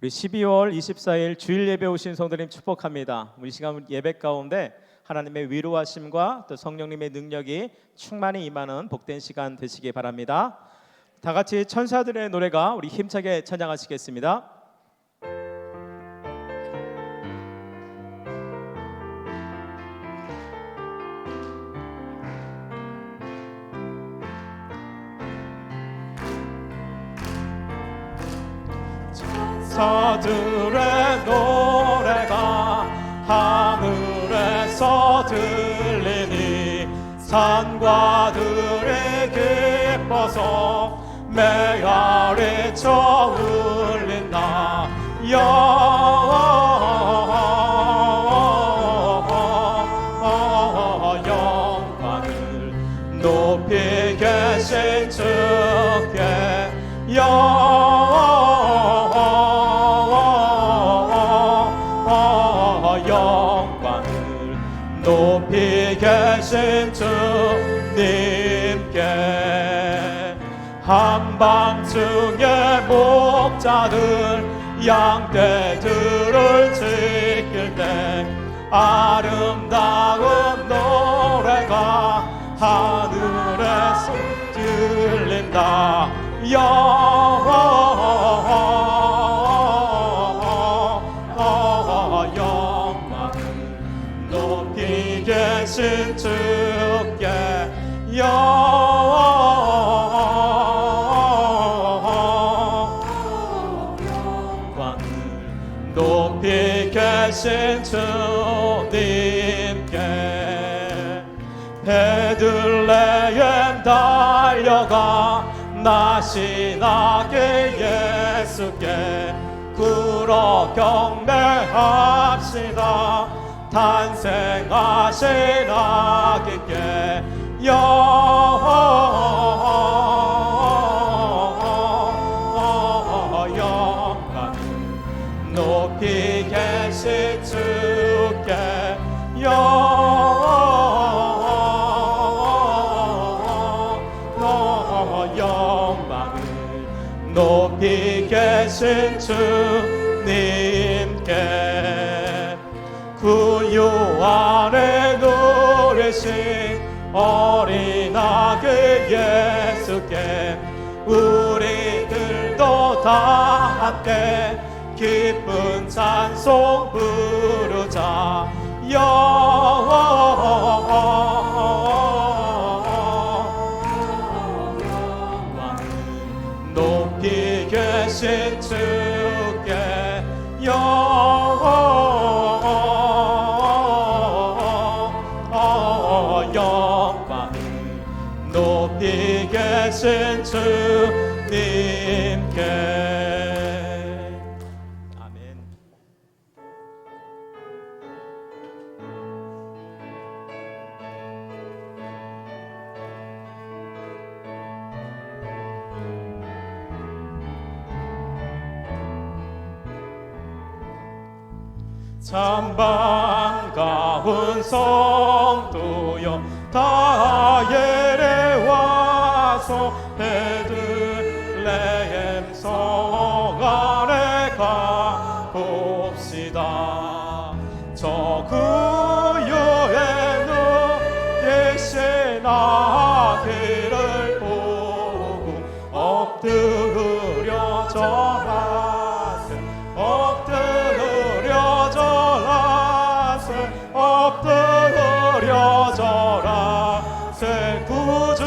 우리 12월 24일 주일 예배 오신 성도님 축복합니다. 우리 시간 예배 가운데 하나님의 위로하심과 또 성령님의 능력이 충만히 임하는 복된 시간 되시기 바랍니다. 다 같이 천사들의 노래가 우리 힘차게 찬양하시겠습니다. 천사들의 노래가 하늘에서 들리니 산과 들이 기뻐서 메아리쳐 울린다. 영광을 높이 계신 주께 영광을 높이 계신 주님께 한밤중에 목자들 양떼들을 지킬 때 아름다운 노래가 하늘에서 들린다. 영광을 높이 계신 주께 영광을 높이 계신 주님께 베들레헴 달려가 나시나게 예수께 굴어 경배합시다. 탄생하신 아기께 영광을 높이 계신 주께 영광을 높이 계신 주님께 구유 안에 누리신 어린 아기 예수께 우리들도 다 함께 기쁜 찬송 부르자. 영광을 높이 계신 주께 영광을 높이 계신 주님께. 아멘. 참 반가운 성도여 다 예래 와서 베들레헴 성 안에 가봅시다. 저 구유에 누리신 아기를 보고 엎드려 절하세 엎드려 절하세 엎드려 절하세 구주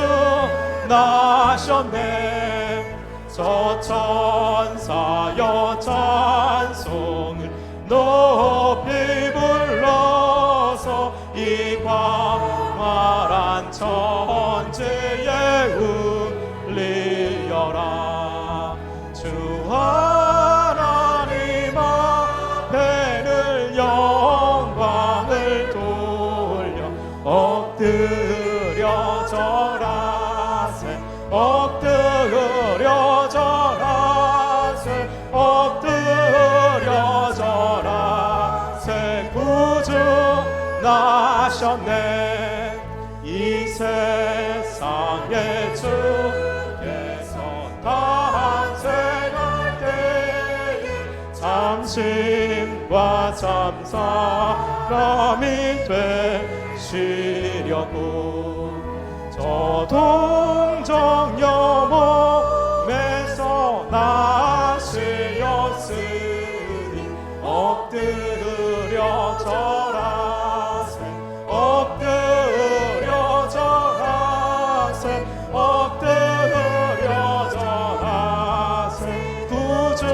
나셨네. 저 천사여 찬송을 높이 불러서 이 광활한 천지에 울리어라. 주 하나님 앞에는 영광을 돌려 엎드려 절하세 엎드려 절하세 엎드려 절하세 구주 나셨네. 이 세상의 주께서 탄생할 때에 당신과 참 사람이 되시려고 저 동정 영혼에서 나시었으니 엎드려 절하세 엎드려 절하세 엎드려 절하세 구주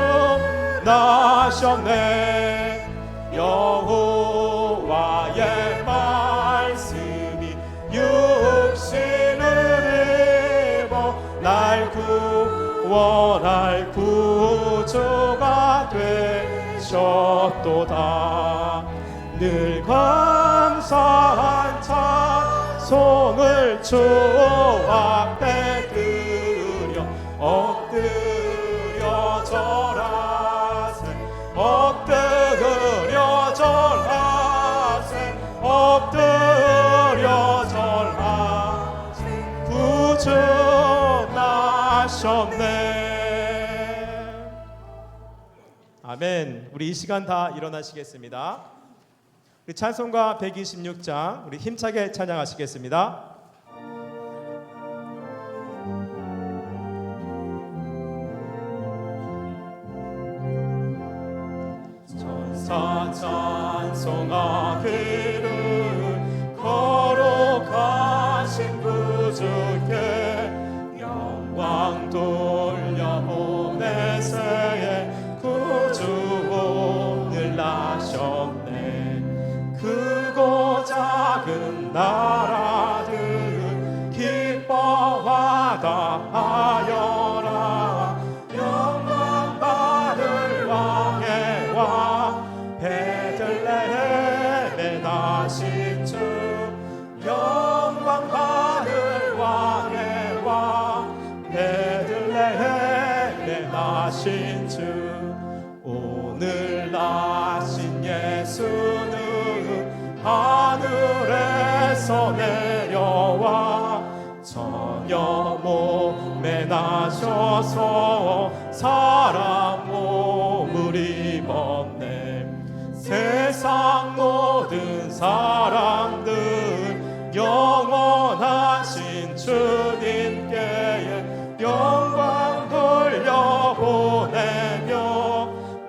나셨네 여호와의 말씀이 육신을 입어 날 구원할 구주가 되셨도다 늘 감사한 찬송을 주 앞에 드려 엎드려 절하세 엎드려 절하세 엎드려 절하세 구주 나셨네. 아멘. 우리 이 시간 다 일어나시겠습니다. 우리 찬송가 126장 우리 힘차게 찬양하시겠습니다. 천사 찬송하기를 거룩하신 구주께 영광 돌려보내세 구주 오늘 나셨네 크고 작은 나라들 기뻐하다 하여라 영광 받을 왕의 왕 베들레헴에 나신 주 영광 받을 왕의 왕 베들레헴에 나신 주 오늘 나신 예수는 하늘에서 내려와 처녀 몸에 나셔서 사람 몸을 입었네 세상 모든 사람들 영원하신 주님께 영광 돌려보내며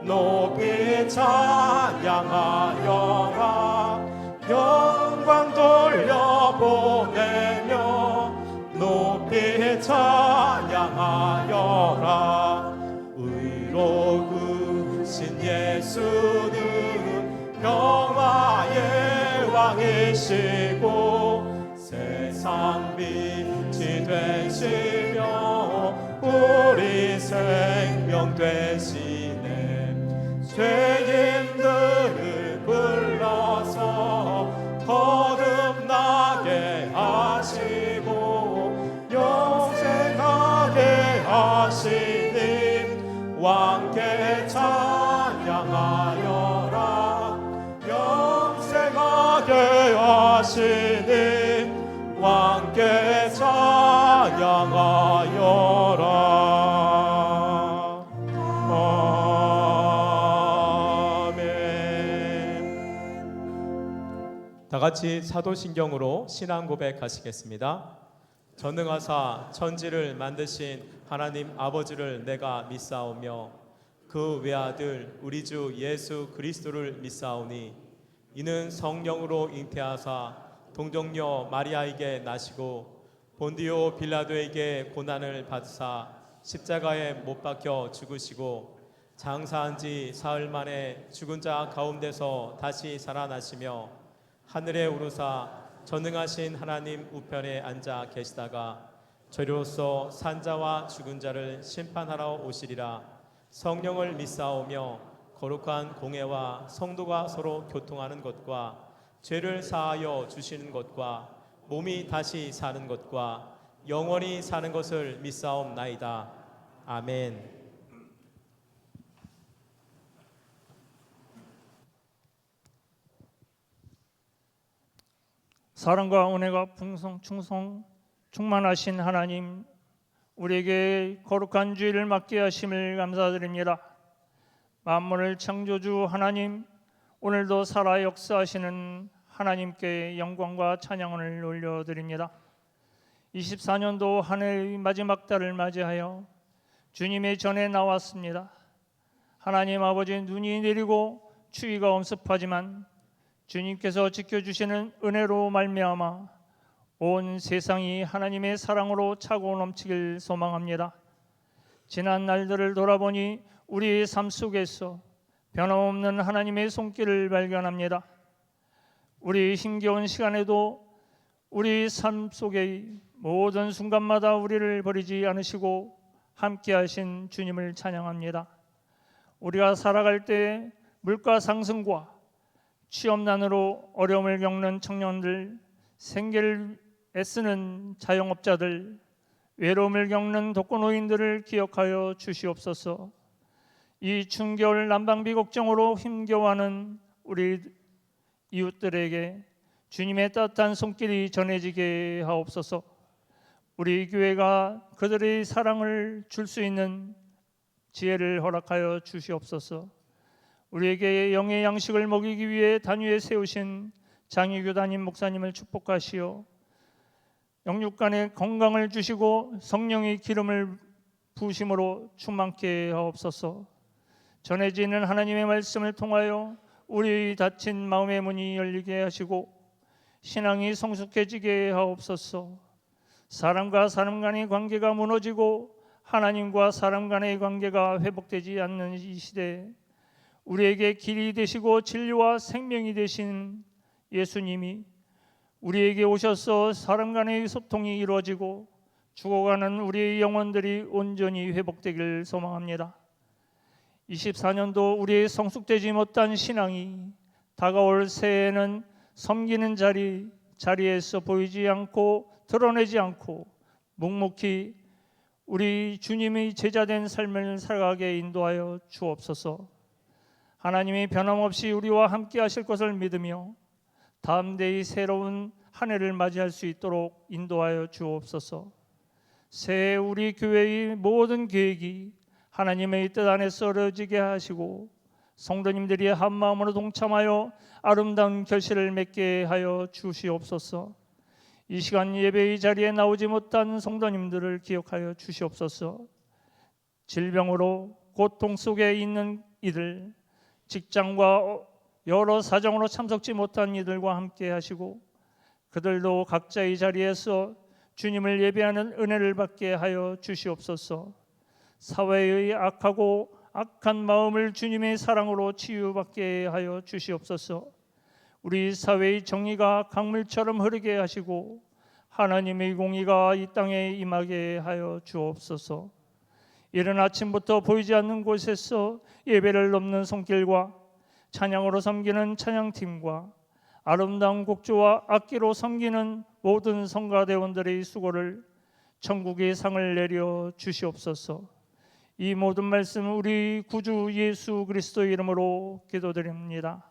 높이 찬양하여라 영광 돌려보내며 높이 찬양하여라 의로우신 예수는 평화의 왕이시고 세상 빛이 되시며 우리 생명 되시네 죄인들을 불러서 거듭나게 하시고 영생하게 하시니 왕께 찬양하여라 영생하게 하시니 왕께 찬양하여라. 아멘. 다 같이 사도신경으로 신앙 고백하시겠습니다. 전능하사 천지를 만드신 하나님 아버지를 내가 믿사오며 그 외아들 우리 주 예수 그리스도를 믿사오니 이는 성령으로 잉태하사 동정녀 마리아에게 나시고 본디오 빌라도에게 고난을 받으사 십자가에 못 박혀 죽으시고 장사한 지 사흘 만에 죽은 자 가운데서 다시 살아나시며 하늘에 오르사 전능하신 하나님 우편에 앉아 계시다가 저리로서 산자와 죽은 자를 심판하러 오시리라. 성령을 믿사오며 거룩한 공회와 성도가 서로 교통하는 것과 죄를 사하여 주시는 것과 몸이 다시 사는 것과 영원히 사는 것을 믿사옵나이다. 아멘. 사랑과 은혜가 풍성 충만하신 하나님, 우리에게 거룩한 주일을 맞게 하심을 감사드립니다. 만물을 창조주 하나님, 오늘도 살아 역사하시는 하나님께 영광과 찬양을 올려드립니다. 24년도 한 해의 마지막 달을 맞이하여 주님의 전에 나왔습니다. 하나님 아버지, 눈이 내리고 추위가 엄습하지만 주님께서 지켜주시는 은혜로 말미암아 온 세상이 하나님의 사랑으로 차고 넘치길 소망합니다. 지난 날들을 돌아보니 우리의 삶 속에서 변함없는 하나님의 손길을 발견합니다. 우리 힘겨운 시간에도 우리 삶 속의 모든 순간마다 우리를 버리지 않으시고 함께하신 주님을 찬양합니다. 우리가 살아갈 때 물가 상승과 취업난으로 어려움을 겪는 청년들, 생계를 애쓰는 자영업자들, 외로움을 겪는 독거노인들을 기억하여 주시옵소서. 이 추운 겨울 난방비 걱정으로 힘겨워하는 우리 이웃들에게 주님의 따뜻한 손길이 전해지게 하옵소서. 우리 교회가 그들의 사랑을 줄 수 있는 지혜를 허락하여 주시옵소서. 우리에게 영의 양식을 먹이기 위해 단위에 세우신 장희규 담임 목사님을 축복하시어 영육간의 건강을 주시고 성령의 기름을 부으심으로 충만케 하옵소서. 전해지는 하나님의 말씀을 통하여 우리 닫힌 마음의 문이 열리게 하시고 신앙이 성숙해지게 하옵소서. 사람과 사람 간의 관계가 무너지고 하나님과 사람 간의 관계가 회복되지 않는 이 시대에 우리에게 길이 되시고 진리와 생명이 되신 예수님이 우리에게 오셔서 사람 간의 소통이 이루어지고 죽어가는 우리의 영혼들이 온전히 회복되길 소망합니다. 24년도 우리의 성숙되지 못한 신앙이 다가올 새해에는 섬기는 자리에서 보이지 않고 드러내지 않고 묵묵히 우리 주님의 제자된 삶을 살아가게 인도하여 주옵소서. 하나님이 변함없이 우리와 함께 하실 것을 믿으며 다음 대의 새로운 한 해를 맞이할 수 있도록 인도하여 주옵소서. 새해 우리 교회의 모든 계획이 하나님의 뜻 안에서 이루어지게 하시고 성도님들이 한 마음으로 동참하여 아름다운 결실을 맺게 하여 주시옵소서. 이 시간 예배의 자리에 나오지 못한 성도님들을 기억하여 주시옵소서. 질병으로 고통 속에 있는 이들, 직장과 여러 사정으로 참석지 못한 이들과 함께 하시고 그들도 각자의 자리에서 주님을 예배하는 은혜를 받게 하여 주시옵소서. 사회의 악하고 악한 마음을 주님의 사랑으로 치유받게 하여 주시옵소서. 우리 사회의 정의가 강물처럼 흐르게 하시고 하나님의 공의가 이 땅에 임하게 하여 주옵소서. 이른 아침부터 보이지 않는 곳에서 예배를 돕는 손길과 찬양으로 섬기는 찬양팀과 아름다운 곡조와 악기로 섬기는 모든 성가대원들의 수고를 천국의 상을 내려 주시옵소서. 이 모든 말씀 우리 구주 예수 그리스도의 이름으로 기도드립니다.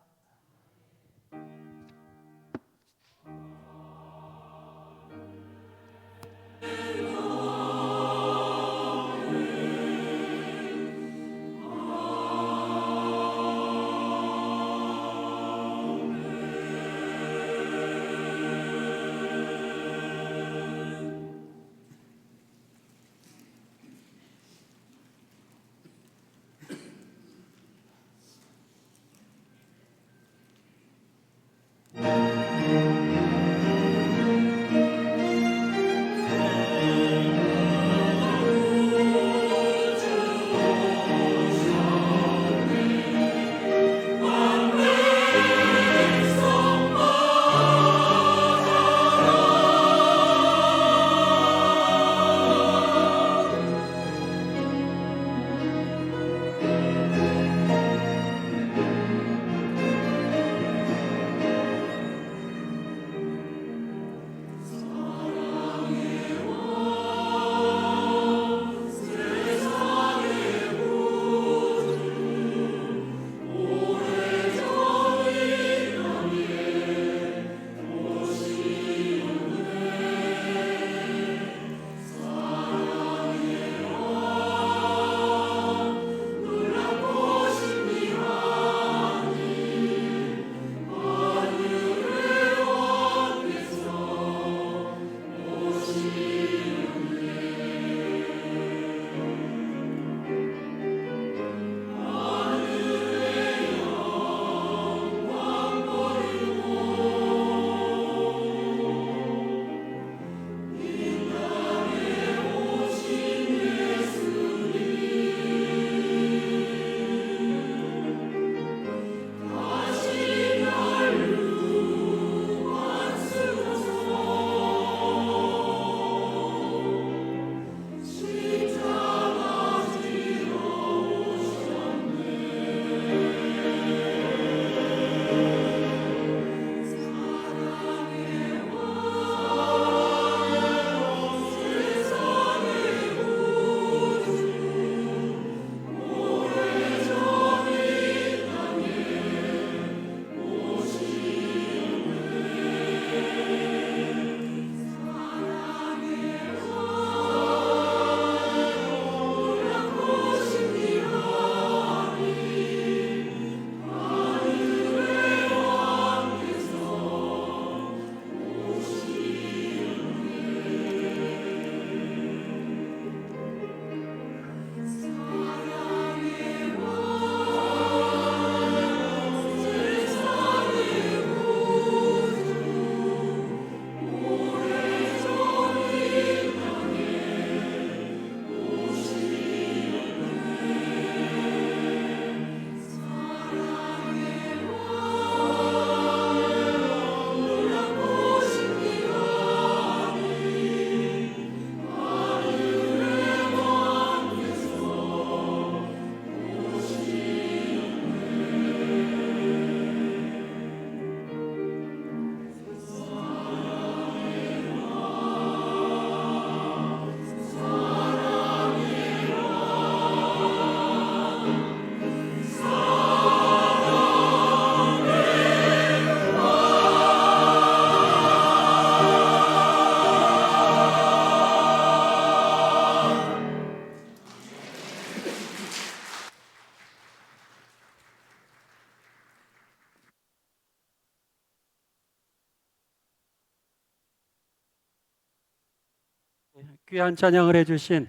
귀한 찬양을 해주신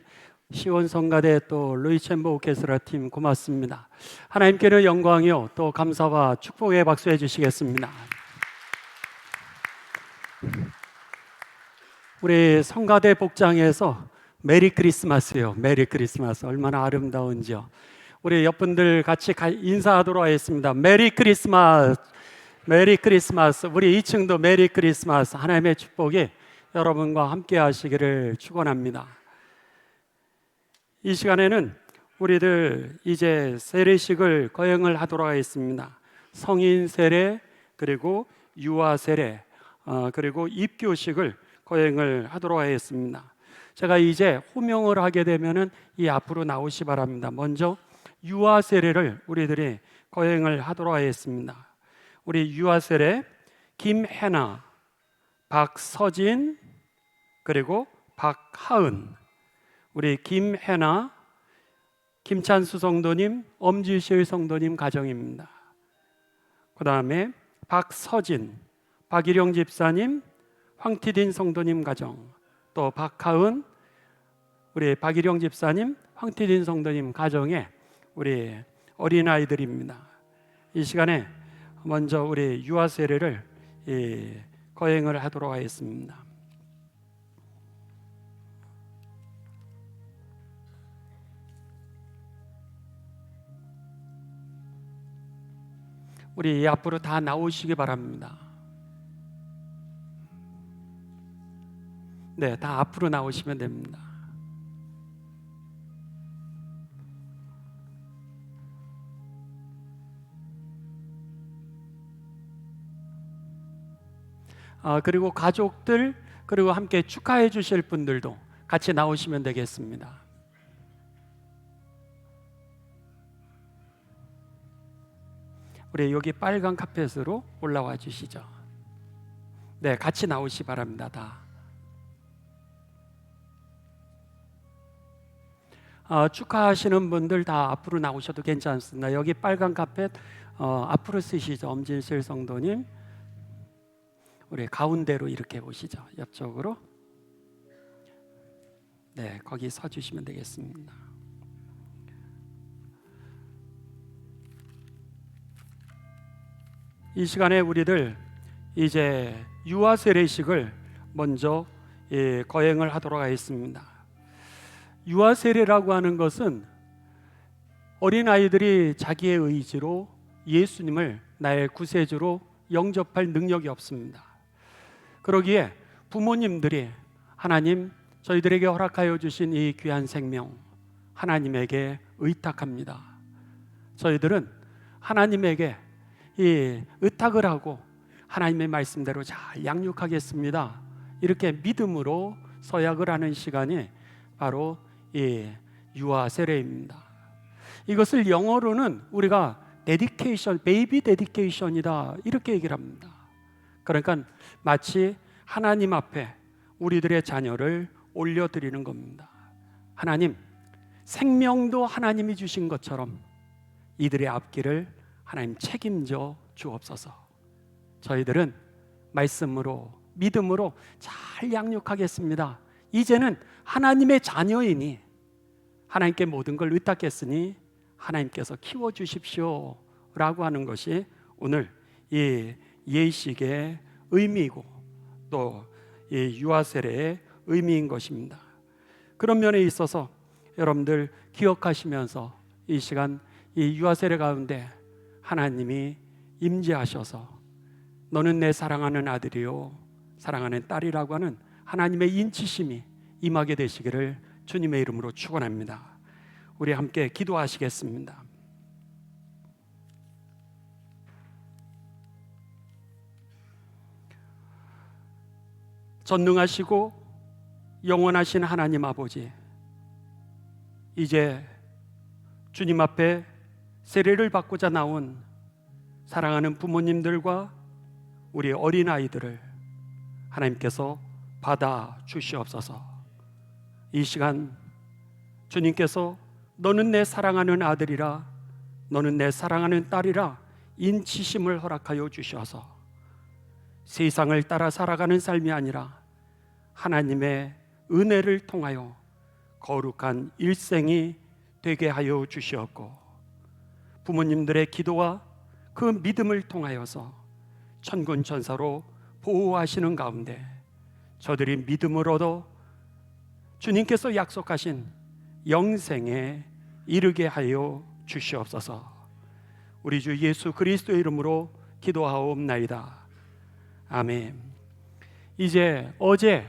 시온성가대 또 루이챔버 오케스트라 팀 고맙습니다. 하나님께는 영광이요 또 감사와 축복의 박수 해주시겠습니다. 우리 성가대 복장에서 메리 크리스마스요. 메리 크리스마스 얼마나 아름다운지요. 우리 옆분들 같이 인사하도록 하겠습니다. 메리 크리스마스, 메리 크리스마스. 우리 2층도 메리 크리스마스. 하나님의 축복이 여러분과 함께 하시기를 축원합니다. 이 시간에는 우리들 이제 세례식을 거행을 하도록 하겠습니다. 성인 세례 그리고 유아 세례 그리고 입교식을 거행을 하도록 하겠습니다. 제가 이제 호명을 하게 되면은 이 앞으로 나오시 바랍니다. 먼저 유아 세례를 우리들이 거행을 하도록 하겠습니다. 우리 유아 세례 김혜나, 박서진 그리고 박하은, 우리 김혜나, 김찬수 성도님, 엄지실 성도님 가정입니다. 그 다음에 박서진, 박일영 집사님, 황티딘 성도님 가정, 또 박하은, 우리 박일영 집사님, 황티딘 성도님 가정의 우리 어린아이들입니다. 이 시간에 먼저 우리 유아 세례를 거행을 하도록 하겠습니다. 우리 앞으로 다 나오시기 바랍니다. 네, 다 앞으로 나오시면 됩니다. 그리고 가족들 그리고 함께 축하해 주실 분들도 같이 나오시면 되겠습니다. 우리 여기 빨간 카펫으로 올라와 주시죠. 네, 같이 나오시 바랍니다. 다. 축하하시는 분들 다 앞으로 나오셔도 괜찮습니다. 여기 빨간 카펫 앞으로 쓰시죠. 엄진실 성도님, 우리 가운데로 이렇게 보시죠. 옆쪽으로. 네, 거기 서 주시면 되겠습니다. 이 시간에 우리들 이제 유아 세례식을 먼저 거행을 하도록 하겠습니다. 유아 세례라고 하는 것은 어린아이들이 자기의 의지로 예수님을 나의 구세주로 영접할 능력이 없습니다. 그러기에 부모님들이 하나님 저희들에게 허락하여 주신 이 귀한 생명 하나님에게 의탁합니다. 저희들은 하나님에게 이 의탁을 하고 하나님의 말씀대로 잘 양육하겠습니다. 이렇게 믿음으로 서약을 하는 시간이 바로 이 유아 세례입니다. 이것을 영어로는 우리가 데디케이션, 베이비 데디케이션이다 이렇게 얘기를 합니다. 그러니까 마치 하나님 앞에 우리들의 자녀를 올려드리는 겁니다. 하나님, 생명도 하나님이 주신 것처럼 이들의 앞길을 하나님 책임져 주옵소서. 저희들은 말씀으로 믿음으로 잘 양육하겠습니다. 이제는 하나님의 자녀이니 하나님께 모든 걸 의탁했으니 하나님께서 키워주십시오 라고 하는 것이 오늘 이 예식의 의미이고 또 이 유아 세례의 의미인 것입니다. 그런 면에 있어서 여러분들 기억하시면서 이 시간 이 유아 세례 가운데 하나님이 임재하셔서 너는 내 사랑하는 아들이요 사랑하는 딸이라고 하는 하나님의 인치심이 임하게 되시기를 주님의 이름으로 축원합니다. 우리 함께 기도하시겠습니다. 전능하시고 영원하신 하나님 아버지, 이제 주님 앞에 세례를 받고자 나온 사랑하는 부모님들과 우리 어린아이들을 하나님께서 받아 주시옵소서. 이 시간 주님께서 너는 내 사랑하는 아들이라 너는 내 사랑하는 딸이라 인치심을 허락하여 주셔서 세상을 따라 살아가는 삶이 아니라 하나님의 은혜를 통하여 거룩한 일생이 되게 하여 주시었고, 부모님들의 기도와 그 믿음을 통하여서 천군 천사로 보호하시는 가운데 저들이 믿음을 얻어 주님께서 약속하신 영생에 이르게 하여 주시옵소서. 우리 주 예수 그리스도의 이름으로 기도하옵나이다. 아멘. 이제 어제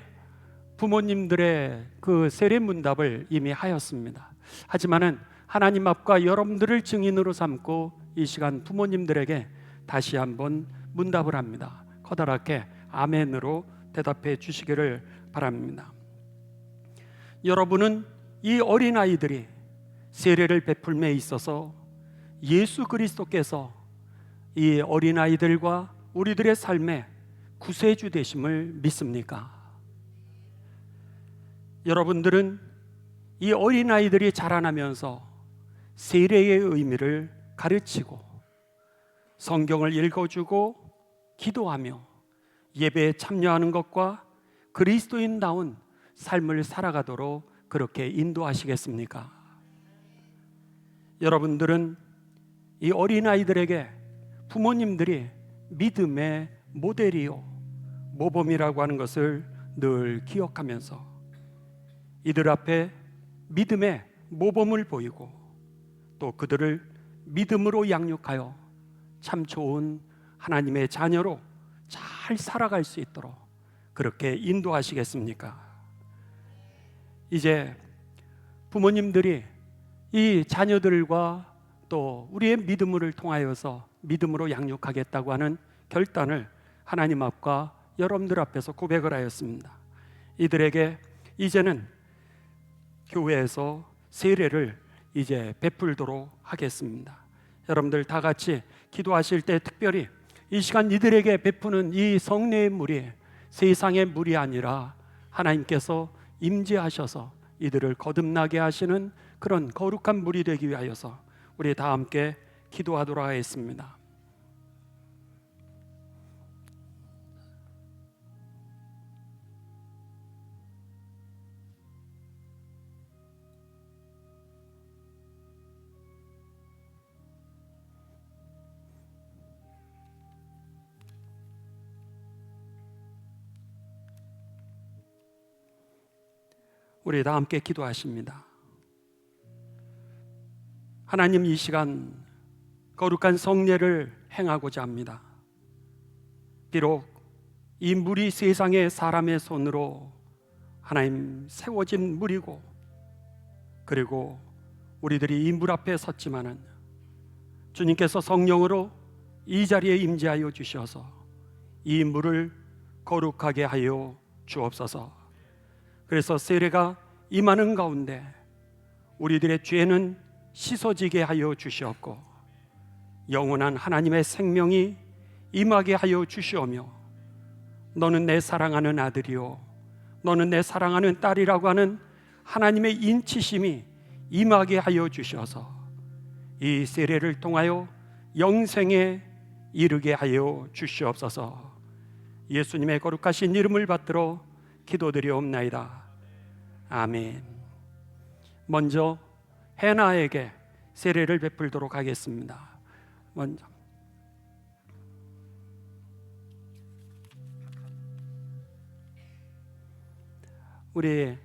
부모님들의 그 세례 문답을 이미 하였습니다. 하지만은 하나님 앞과 여러분들을 증인으로 삼고 이 시간 부모님들에게 다시 한번 문답을 합니다. 커다랗게 아멘으로 대답해 주시기를 바랍니다. 여러분은 이 어린아이들이 세례를 베풀매 있어서 예수 그리스도께서 이 어린아이들과 우리들의 삶에 구세주 되심을 믿습니까? 여러분들은 이 어린아이들이 자라나면서 세례의 의미를 가르치고 성경을 읽어주고 기도하며 예배에 참여하는 것과 그리스도인다운 삶을 살아가도록 그렇게 인도하시겠습니까? 여러분들은 이 어린아이들에게 부모님들이 믿음의 모델이요 모범이라고 하는 것을 늘 기억하면서 이들 앞에 믿음의 모범을 보이고 또 그들을 믿음으로 양육하여 참 좋은 하나님의 자녀로 잘 살아갈 수 있도록 그렇게 인도하시겠습니까? 이제 부모님들이 이 자녀들과 또 우리의 믿음을 통하여서 믿음으로 양육하겠다고 하는 결단을 하나님 앞과 여러분들 앞에서 고백을 하였습니다. 이들에게 이제는 교회에서 세례를 이제 베풀도록 하겠습니다. 여러분들 다 같이 기도하실 때 특별히 이 시간 이들에게 베푸는 이 성례의 물이 세상의 물이 아니라 하나님께서 임재하셔서 이들을 거듭나게 하시는 그런 거룩한 물이 되기 위하여서 우리 다 함께 기도하도록 하겠습니다. 우리 다 함께 기도하십니다. 하나님, 이 시간 거룩한 성례를 행하고자 합니다. 비록 이 물이 세상의 사람의 손으로 하나님 세워진 물이고, 그리고 우리들이 이 물 앞에 섰지만은 주님께서 성령으로 이 자리에 임재하여 주셔서 이 물을 거룩하게 하여 주옵소서. 그래서 세례가 임하는 가운데 우리들의 죄는 씻어지게 하여 주시옵고 영원한 하나님의 생명이 임하게 하여 주시오며, 너는 내 사랑하는 아들이요 너는 내 사랑하는 딸이라고 하는 하나님의 인치심이 임하게 하여 주셔서 이 세례를 통하여 영생에 이르게 하여 주시옵소서. 예수님의 거룩하신 이름을 받들어 기도드리옵나이다. 아멘. 먼저 해나에게 세례를 베풀도록 하겠습니다. 먼저 우리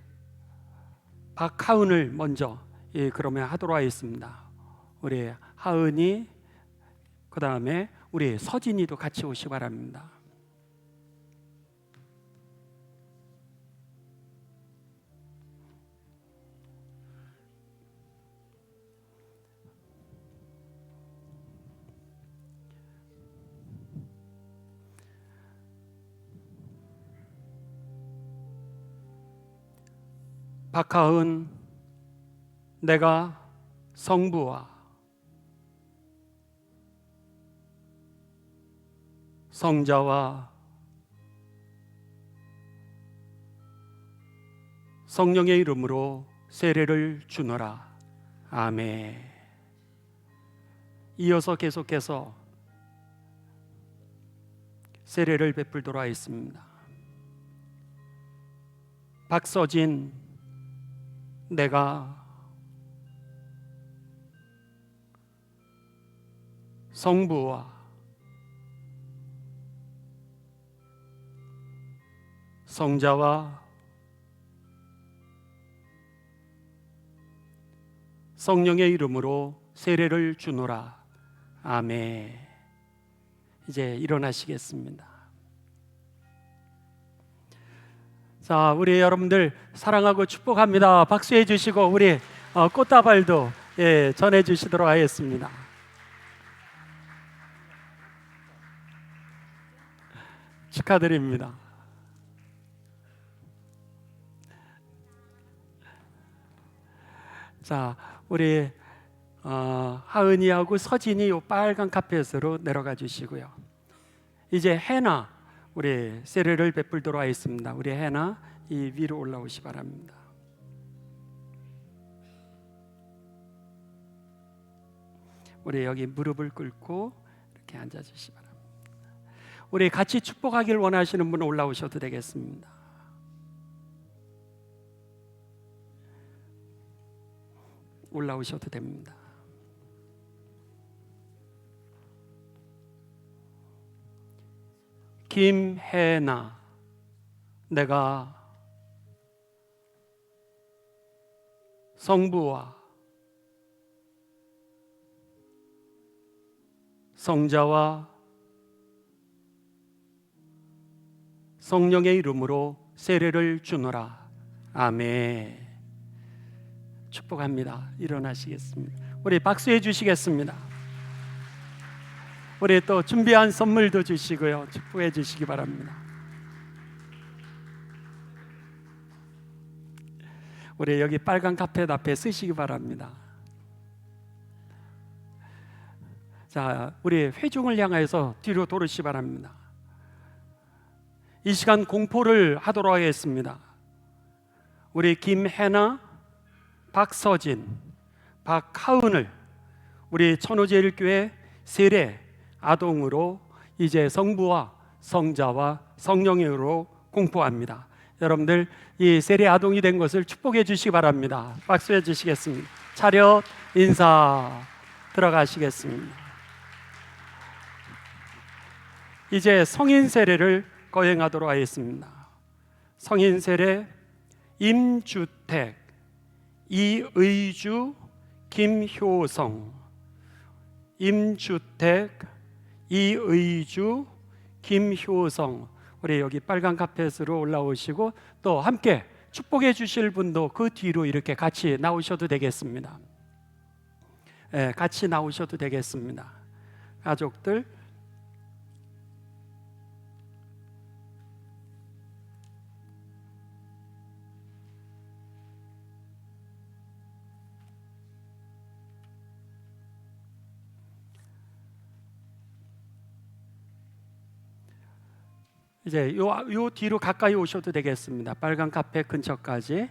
박하은을 먼저 그러면 하도록 하겠습니다. 우리 하은이, 그 다음에 우리 서진이도 같이 오시기 바랍니다. 박하은, 내가 성부와 성자와 성령의 이름으로 세례를 주노라. 아멘. 이어서 계속해서 세례를 베풀도록 하겠습니다. 박서진, 내가 성부와 성자와 성령의 이름으로 세례를 주노라. 아멘. 이제 일어나시겠습니다. 자, 우리 여러분들 사랑하고 축복합니다. 박수해 주시고 우리 꽃다발도 전해 주시도록 하겠습니다. 축하드립니다. 자, 우리 하은이하고 서진이 요 빨간 카펫으로 내려가 주시고요. 이제 해나 우리 세례를 베풀도록 하겠습니다. 우리 해나 이 위로 올라오시 바랍니다. 우리 여기 무릎을 꿇고 이렇게 앉아 주시 바랍니다. 우리 같이 축복하길 원하시는 분 올라오셔도 되겠습니다. 올라오셔도 됩니다. 김혜나, 내가 성부와 성자와 성령의 이름으로 세례를 주노라. 아멘. 축복합니다. 일어나시겠습니다. 우리 박수해 주시겠습니다. 우리 또 준비한 선물도 주시고요. 축복해 주시기 바랍니다. 우리 여기 빨간 카펫 앞에 쓰시기 바랍니다. 자, 우리 회중을 향해서 뒤로 돌으시기 바랍니다. 이 시간 공포를 하도록 하겠습니다. 우리 김혜나, 박서진, 박하은을 우리 천호제일교회 세례 아동으로 이제 성부와 성자와 성령으로 공포합니다. 여러분들 이 세례 아동이 된 것을 축복해 주시기 바랍니다. 박수해 주시겠습니다. 차렷 인사 들어가시겠습니다. 이제 성인 세례를 거행하도록 하겠습니다. 성인 세례 임주택, 이의주, 김효성. 임주택, 이의주, 김효성. 우리 여기 빨간 카펫으로 올라오시고 또 함께 축복해 주실 분도 그 뒤로 이렇게 같이 나오셔도 되겠습니다. 같이 나오셔도 되겠습니다. 가족들 이제 요 뒤로 가까이 오셔도 되겠습니다. 빨간 카펫 근처까지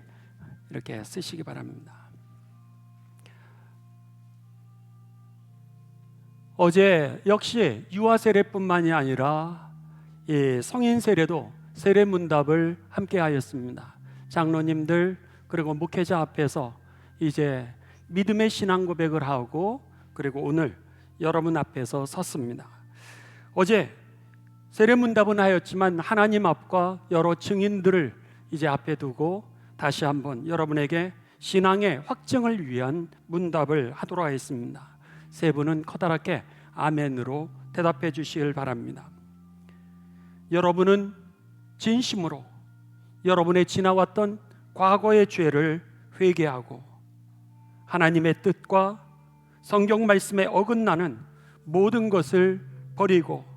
이렇게 쓰시기 바랍니다. 어제 역시 유아 세례뿐만이 아니라 이 성인 세례도 세례 문답을 함께 하였습니다. 장로님들 그리고 목회자 앞에서 이제 믿음의 신앙 고백을 하고 그리고 오늘 여러분 앞에서 섰습니다. 어제 세례문답은 하였지만 하나님 앞과 여러 증인들을 이제 앞에 두고 다시 한번 여러분에게 신앙의 확증을 위한 문답을 하도록 하겠습니다. 세 분은 커다랗게 아멘으로 대답해 주시길 바랍니다. 여러분은 진심으로 여러분의 지나왔던 과거의 죄를 회개하고 하나님의 뜻과 성경 말씀에 어긋나는 모든 것을 버리고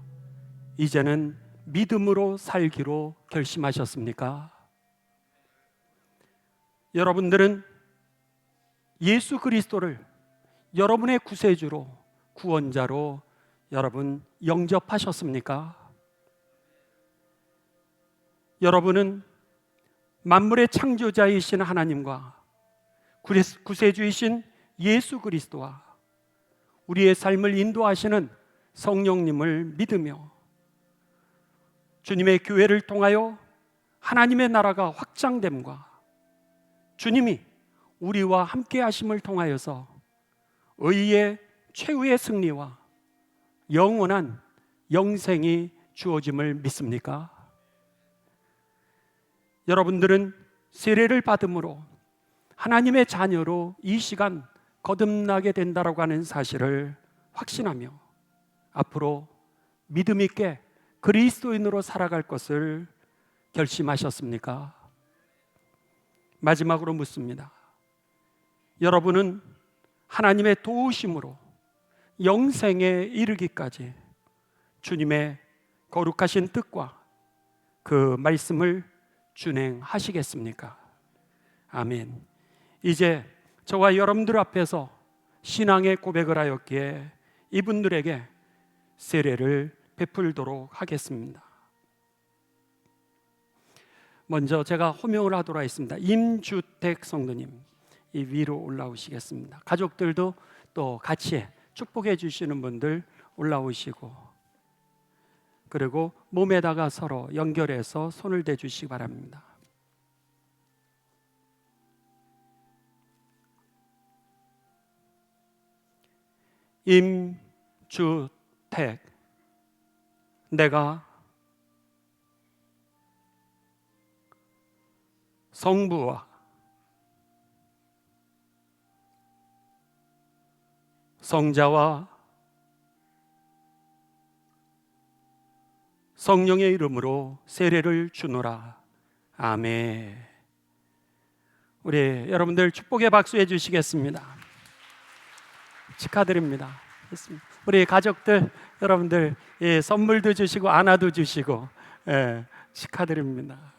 이제는 믿음으로 살기로 결심하셨습니까? 여러분들은 예수 그리스도를 여러분의 구세주로 구원자로 여러분 영접하셨습니까? 여러분은 만물의 창조자이신 하나님과 구세주이신 예수 그리스도와 우리의 삶을 인도하시는 성령님을 믿으며 주님의 교회를 통하여 하나님의 나라가 확장됨과 주님이 우리와 함께 하심을 통하여서 의의 최후의 승리와 영원한 영생이 주어짐을 믿습니까? 여러분들은 세례를 받음으로 하나님의 자녀로 이 시간 거듭나게 된다라고 하는 사실을 확신하며 앞으로 믿음 있게 그리스도인으로 살아갈 것을 결심하셨습니까? 마지막으로 묻습니다. 여러분은 하나님의 도우심으로 영생에 이르기까지 주님의 거룩하신 뜻과 그 말씀을 준행하시겠습니까? 아멘. 이제 저와 여러분들 앞에서 신앙의 고백을 하였기에 이분들에게 세례를 베풀도록 하겠습니다. 먼저 제가 호명을 하도록 하겠습니다. 임주택 성도님, 이 위로 올라오시겠습니다. 가족들도 또 같이 축복해 주시는 분들 올라오시고, 그리고 몸에다가 서로 연결해서 손을 대주시기 바랍니다. 임주택, 내가 성부와 성자와 성령의 이름으로 세례를 주노라. 아멘. 우리 여러분들 축복의 박수 해주시겠습니다. 축하드립니다. 우리 가족들 여러분들 선물도 주시고 안아도 주시고 축하드립니다.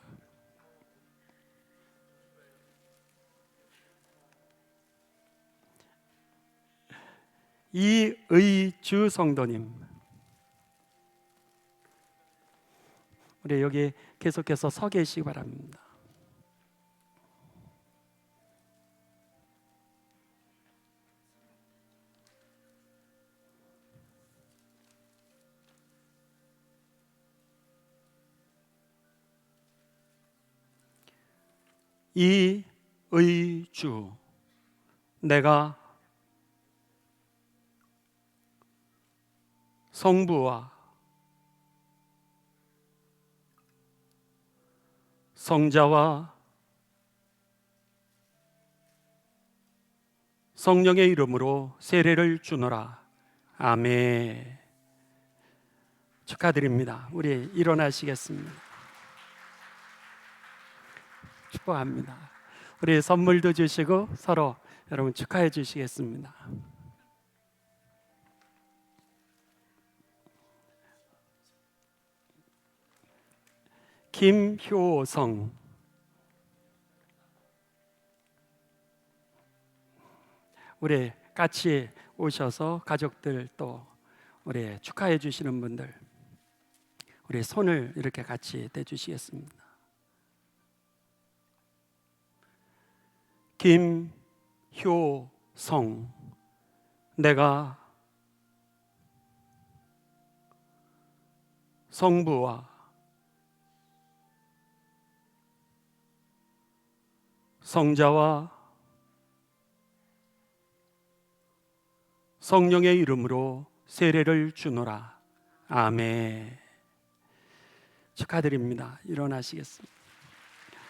이의주 성도님, 우리 여기 계속해서 서 계시기 바랍니다. 이의주, 내가 성부와 성자와 성령의 이름으로 세례를 주노라. 아멘. 축하드립니다. 우리 일어나시겠습니다. 축복합니다. 우리 선물도 주시고 서로 여러분 축하해 주시겠습니다. 김효성, 우리 같이 오셔서 가족들 또 우리 축하해 주시는 분들 우리 손을 이렇게 같이 대주시겠습니다. 김효성, 내가 성부와 성자와 성령의 이름으로 세례를 주노라. 아멘. 축하드립니다. 일어나시겠습니다.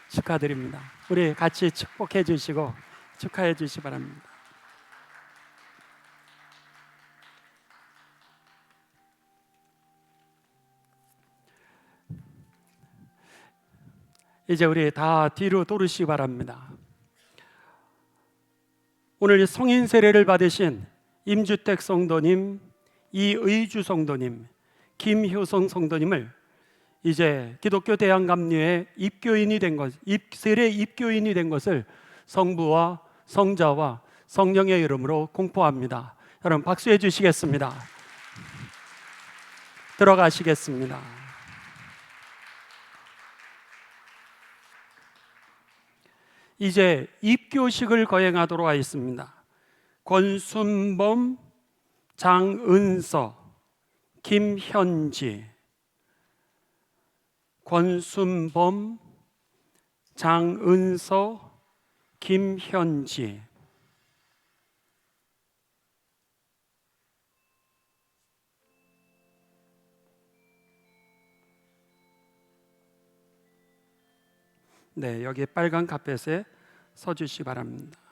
축하드립니다. 우리 같이 축복해 주시고 축하해 주시기 바랍니다. 이제 우리 다 뒤로 돌으시기 바랍니다. 오늘 성인 세례를 받으신 임주택 성도님, 이의주 성도님, 김효성 성도님을 이제 기독교 대한감리의 입교인이 된 것, 세례 입교인이 된 것을 성부와 성자와 성령의 이름으로 공포합니다. 여러분 박수해 주시겠습니다. 들어가시겠습니다. 이제 입교식을 거행하도록 하겠습니다. 권순범, 장은서, 김현지, 권순범, 장은서, 김현지. 네, 여기 빨간 카펫에 서주시기 바랍니다.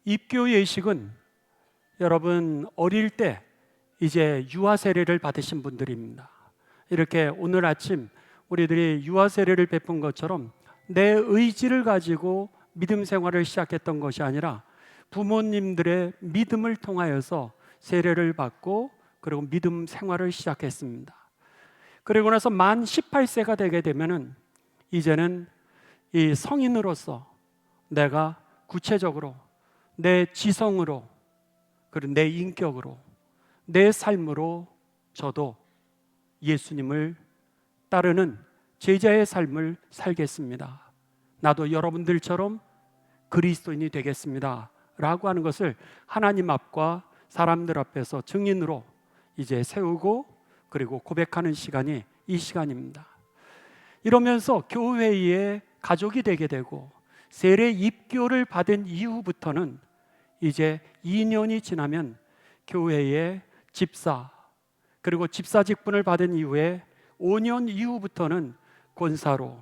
입교 예식은 여러분 어릴 때 이제 유아 세례를 받으신 분들입니다. 이렇게 오늘 아침 우리들이 유아 세례를 베푼 것처럼 내 의지를 가지고 믿음 생활을 시작했던 것이 아니라 부모님들의 믿음을 통하여서 세례를 받고 그리고 믿음 생활을 시작했습니다. 그리고 나서 만 18세가 되게 되면은 이제는 이 성인으로서 내가 구체적으로 내 지성으로 그리고 내 인격으로 내 삶으로 저도 예수님을 따르는 제자의 삶을 살겠습니다. 나도 여러분들처럼 그리스도인이 되겠습니다 라고 하는 것을 하나님 앞과 사람들 앞에서 증인으로 이제 세우고 그리고 고백하는 시간이 이 시간입니다. 이러면서 교회의 가족이 되게 되고 세례 입교를 받은 이후부터는 이제 2년이 지나면 교회의 집사 그리고 집사 직분을 받은 이후에 5년 이후부터는 권사로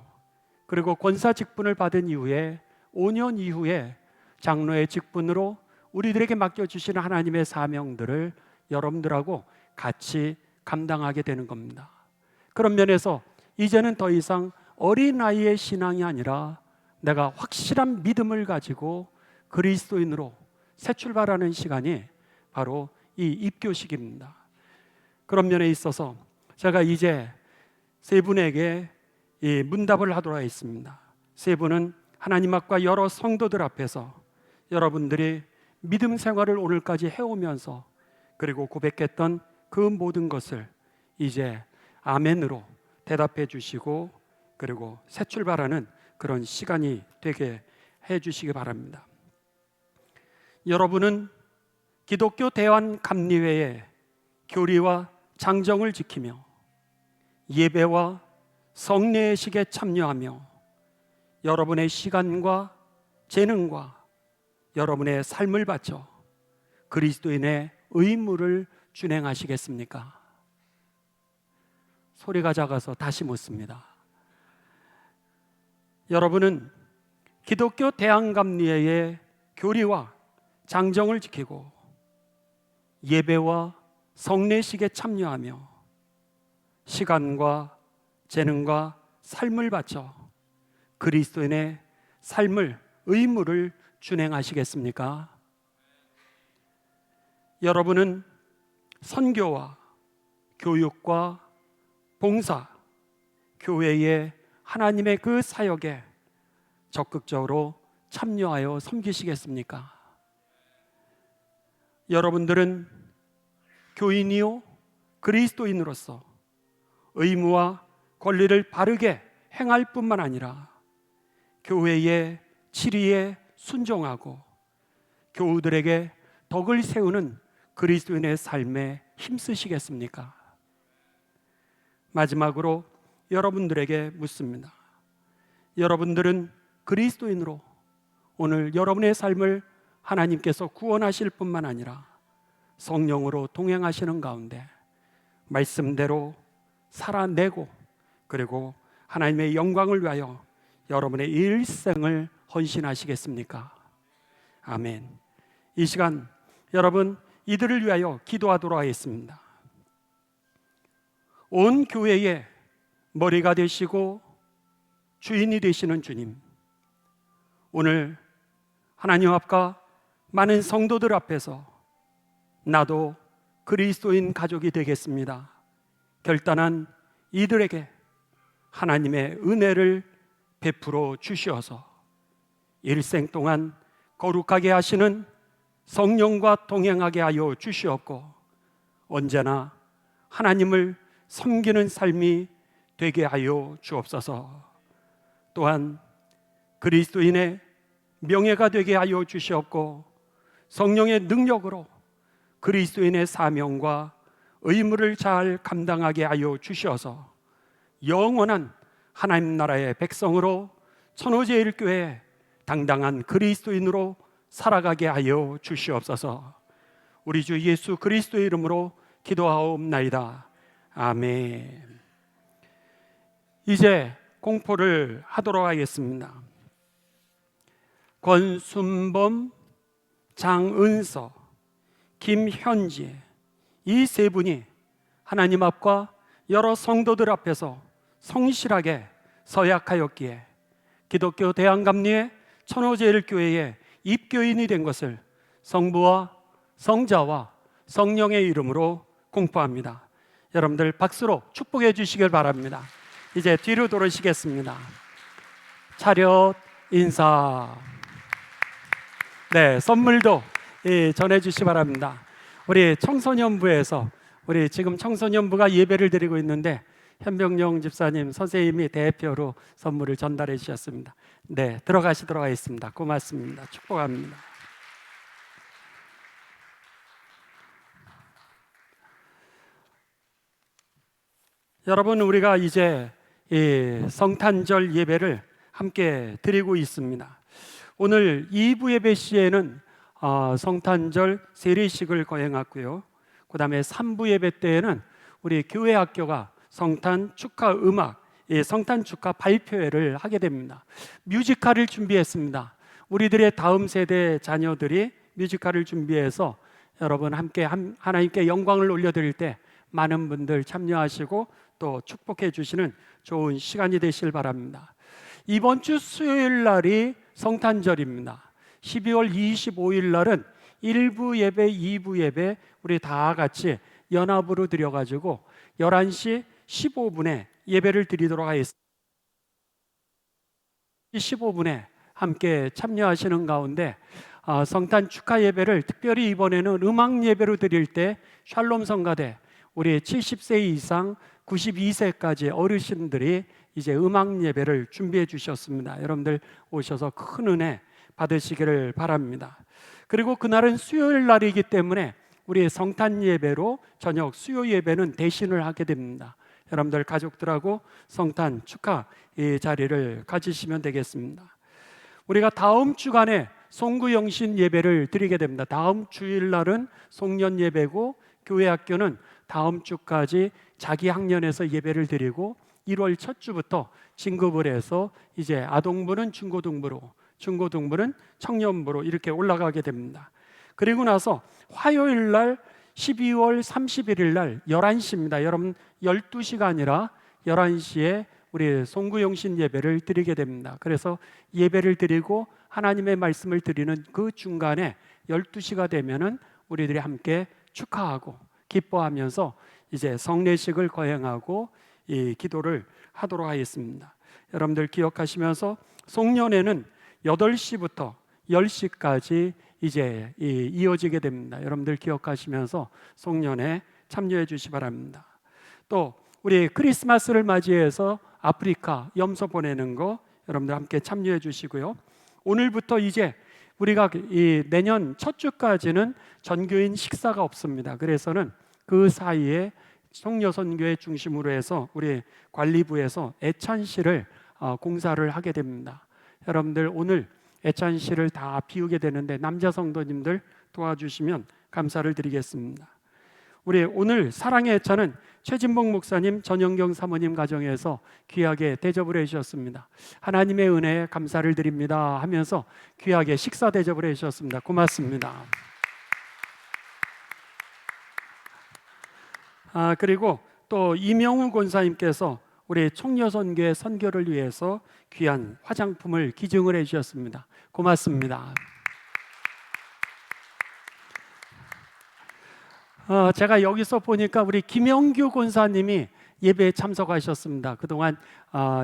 그리고 권사 직분을 받은 이후에 5년 이후에 장로의 직분으로 우리들에게 맡겨주시는 하나님의 사명들을 여러분들하고 같이 감당하게 되는 겁니다. 그런 면에서 이제는 더 이상 어린아이의 신앙이 아니라 내가 확실한 믿음을 가지고 그리스도인으로 새 출발하는 시간이 바로 이 입교식입니다. 그런 면에 있어서 제가 이제 세 분에게 이 문답을 하도록 하겠습니다. 세 분은 하나님 앞과 여러 성도들 앞에서 여러분들이 믿음 생활을 오늘까지 해오면서 그리고 고백했던 그 모든 것을 이제 아멘으로 대답해 주시고 그리고 새 출발하는 그런 시간이 되게 해 주시기 바랍니다. 여러분은 기독교 대환감리회의 교리와 장정을 지키며 예배와 성례식에 참여하며 여러분의 시간과 재능과 여러분의 삶을 바쳐 그리스도인의 의무를 준행하시겠습니까? 소리가 작아서 다시 묻습니다. 여러분은 기독교 대환감리회의 교리와 장정을 지키고 예배와 성례식에 참여하며 시간과 재능과 삶을 바쳐 그리스도인의 삶을 의무를 준행하시겠습니까? 여러분은 선교와 교육과 봉사, 교회의 하나님의 그 사역에 적극적으로 참여하여 섬기시겠습니까? 여러분들은 교인이요 그리스도인으로서 의무와 권리를 바르게 행할 뿐만 아니라 교회의 치리에 순종하고 교우들에게 덕을 세우는 그리스도인의 삶에 힘쓰시겠습니까? 마지막으로 여러분들에게 묻습니다. 여러분들은 그리스도인으로 오늘 여러분의 삶을 하나님께서 구원하실 뿐만 아니라 성령으로 동행하시는 가운데 말씀대로 살아내고 그리고 하나님의 영광을 위하여 여러분의 일생을 헌신하시겠습니까? 아멘. 이 시간 여러분 이들을 위하여 기도하도록 하겠습니다. 온 교회의 머리가 되시고 주인이 되시는 주님, 오늘 하나님 앞과 많은 성도들 앞에서 나도 그리스도인 가족이 되겠습니다 결단한 이들에게 하나님의 은혜를 베풀어 주시어서 일생 동안 거룩하게 하시는 성령과 동행하게 하여 주시옵고 언제나 하나님을 섬기는 삶이 되게 하여 주옵소서. 또한 그리스도인의 명예가 되게 하여 주시옵고 성령의 능력으로 그리스도인의 사명과 의무를 잘 감당하게 하여 주셔서 영원한 하나님 나라의 백성으로 천호제일교회 당당한 그리스도인으로 살아가게 하여 주시옵소서. 우리 주 예수 그리스도의 이름으로 기도하옵나이다. 아멘. 이제 공포를 하도록 하겠습니다. 권순범, 장은서, 김현지 이 세 분이 하나님 앞과 여러 성도들 앞에서 성실하게 서약하였기에 기독교 대한감리회 천호제일교회의 입교인이 된 것을 성부와 성자와 성령의 이름으로 공포합니다. 여러분들 박수로 축복해 주시길 바랍니다. 이제 뒤로 돌으시겠습니다. 차렷 인사. 네, 선물도 전해 주시기 바랍니다. 우리 청소년부에서 우리 지금 청소년부가 예배를 드리고 있는데 현병용 집사님 선생님이 대표로 선물을 전달해 주셨습니다. 네, 들어가시도록 하겠습니다. 고맙습니다. 축복합니다. 여러분, 우리가 이제 이 성탄절 예배를 함께 드리고 있습니다. 오늘 2부 예배 시에는 성탄절 세례식을 거행하고요. 그 다음에 3부 예배 때에는 우리 교회 학교가 성탄 축하 음악, 성탄 축하 발표회를 하게 됩니다. 뮤지컬을 준비했습니다. 우리들의 다음 세대 자녀들이 뮤지컬을 준비해서 여러분 함께 하나님께 영광을 올려드릴 때 많은 분들 참여하시고 또 축복해 주시는 좋은 시간이 되시길 바랍니다. 이번 주 수요일 날이 성탄절입니다. 12월 25일 날은 1부 예배, 2부 예배 우리 다 같이 연합으로 드려가지고 11시 15분에 예배를 드리도록 하겠습니다. 15분에 함께 참여하시는 가운데 성탄 축하 예배를 특별히 이번에는 음악 예배로 드릴 때 샬롬 성가대 우리 70세 이상 92세까지 어르신들이 이제 음악 예배를 준비해 주셨습니다. 여러분들 오셔서 큰 은혜 받으시기를 바랍니다. 그리고 그날은 수요일 날이기 때문에 우리 성탄 예배로 저녁 수요 예배는 대신을 하게 됩니다. 여러분들 가족들하고 성탄 축하 이 자리를 가지시면 되겠습니다. 우리가 다음 주간에 송구영신 예배를 드리게 됩니다. 다음 주일 날은 송년 예배고 교회 학교는 다음 주까지 자기 학년에서 예배를 드리고 1월 첫 주부터 진급을 해서 이제 아동부는 중고등부로, 중고등부는 청년부로 이렇게 올라가게 됩니다. 그리고 나서 화요일 날 12월 31일 날 11시입니다. 여러분 12시가 아니라 11시에 우리 송구영신 예배를 드리게 됩니다. 그래서 예배를 드리고 하나님의 말씀을 드리는 그 중간에 12시가 되면은 우리들이 함께 축하하고 기뻐하면서 이제 성례식을 거행하고 이 기도를 하도록 하겠습니다. 여러분들 기억하시면서 송년회는 8시부터 10시까지 이제 이어지게 됩니다. 여러분들 기억하시면서 송년회 참여해 주시기 바랍니다. 또 우리 크리스마스를 맞이해서 아프리카 염소 보내는 거 여러분들 함께 참여해 주시고요. 오늘부터 이제 우리가 이 내년 첫 주까지는 전교인 식사가 없습니다. 그래서는 그 사이에 성녀선교회 중심으로 해서 우리 관리부에서 애찬시를 공사를 하게 됩니다. 여러분들 오늘 애찬시를 다 비우게 되는데 남자 성도님들 도와주시면 감사를 드리겠습니다. 우리 오늘 사랑의 애찬은 최진봉 목사님, 전영경 사모님 가정에서 귀하게 대접을 해주셨습니다. 하나님의 은혜에 감사를 드립니다 하면서 귀하게 식사 대접을 해주셨습니다. 고맙습니다. 그리고 또 이명우 권사님께서 우리 총여선교회 선교를 위해서 귀한 화장품을 기증을 해주셨습니다. 고맙습니다. 제가 여기서 보니까 우리 김영규 권사님이 예배에 참석하셨습니다. 그동안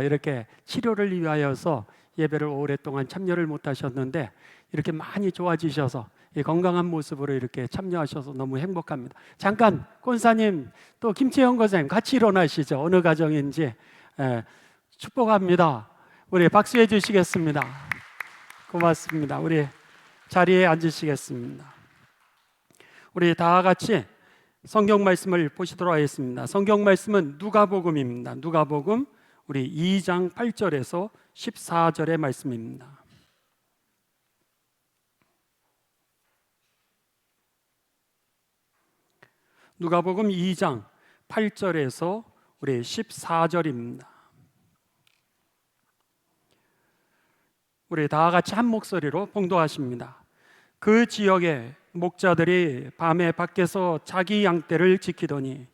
이렇게 치료를 위하여서 예배를 오랫동안 참여를 못하셨는데 이렇게 많이 좋아지셔서 이 건강한 모습으로 이렇게 참여하셔서 너무 행복합니다. 잠깐 권사님 또 김채영 권사님 같이 일어나시죠. 어느 가정인지 축복합니다. 우리 박수해 주시겠습니다. 고맙습니다. 우리 자리에 앉으시겠습니다. 우리 다 같이 성경 말씀을 보시도록 하겠습니다. 성경 말씀은 누가복음입니다. 누가복음 우리 2장 8절에서 14절의 말씀입니다. 누가복음 2장 8절에서 우리 14절입니다. 우리 다 같이 한 목소리로 봉독하십니다. 그 지역에 목자들이 밤에 밖에서 자기 양떼를 지키더니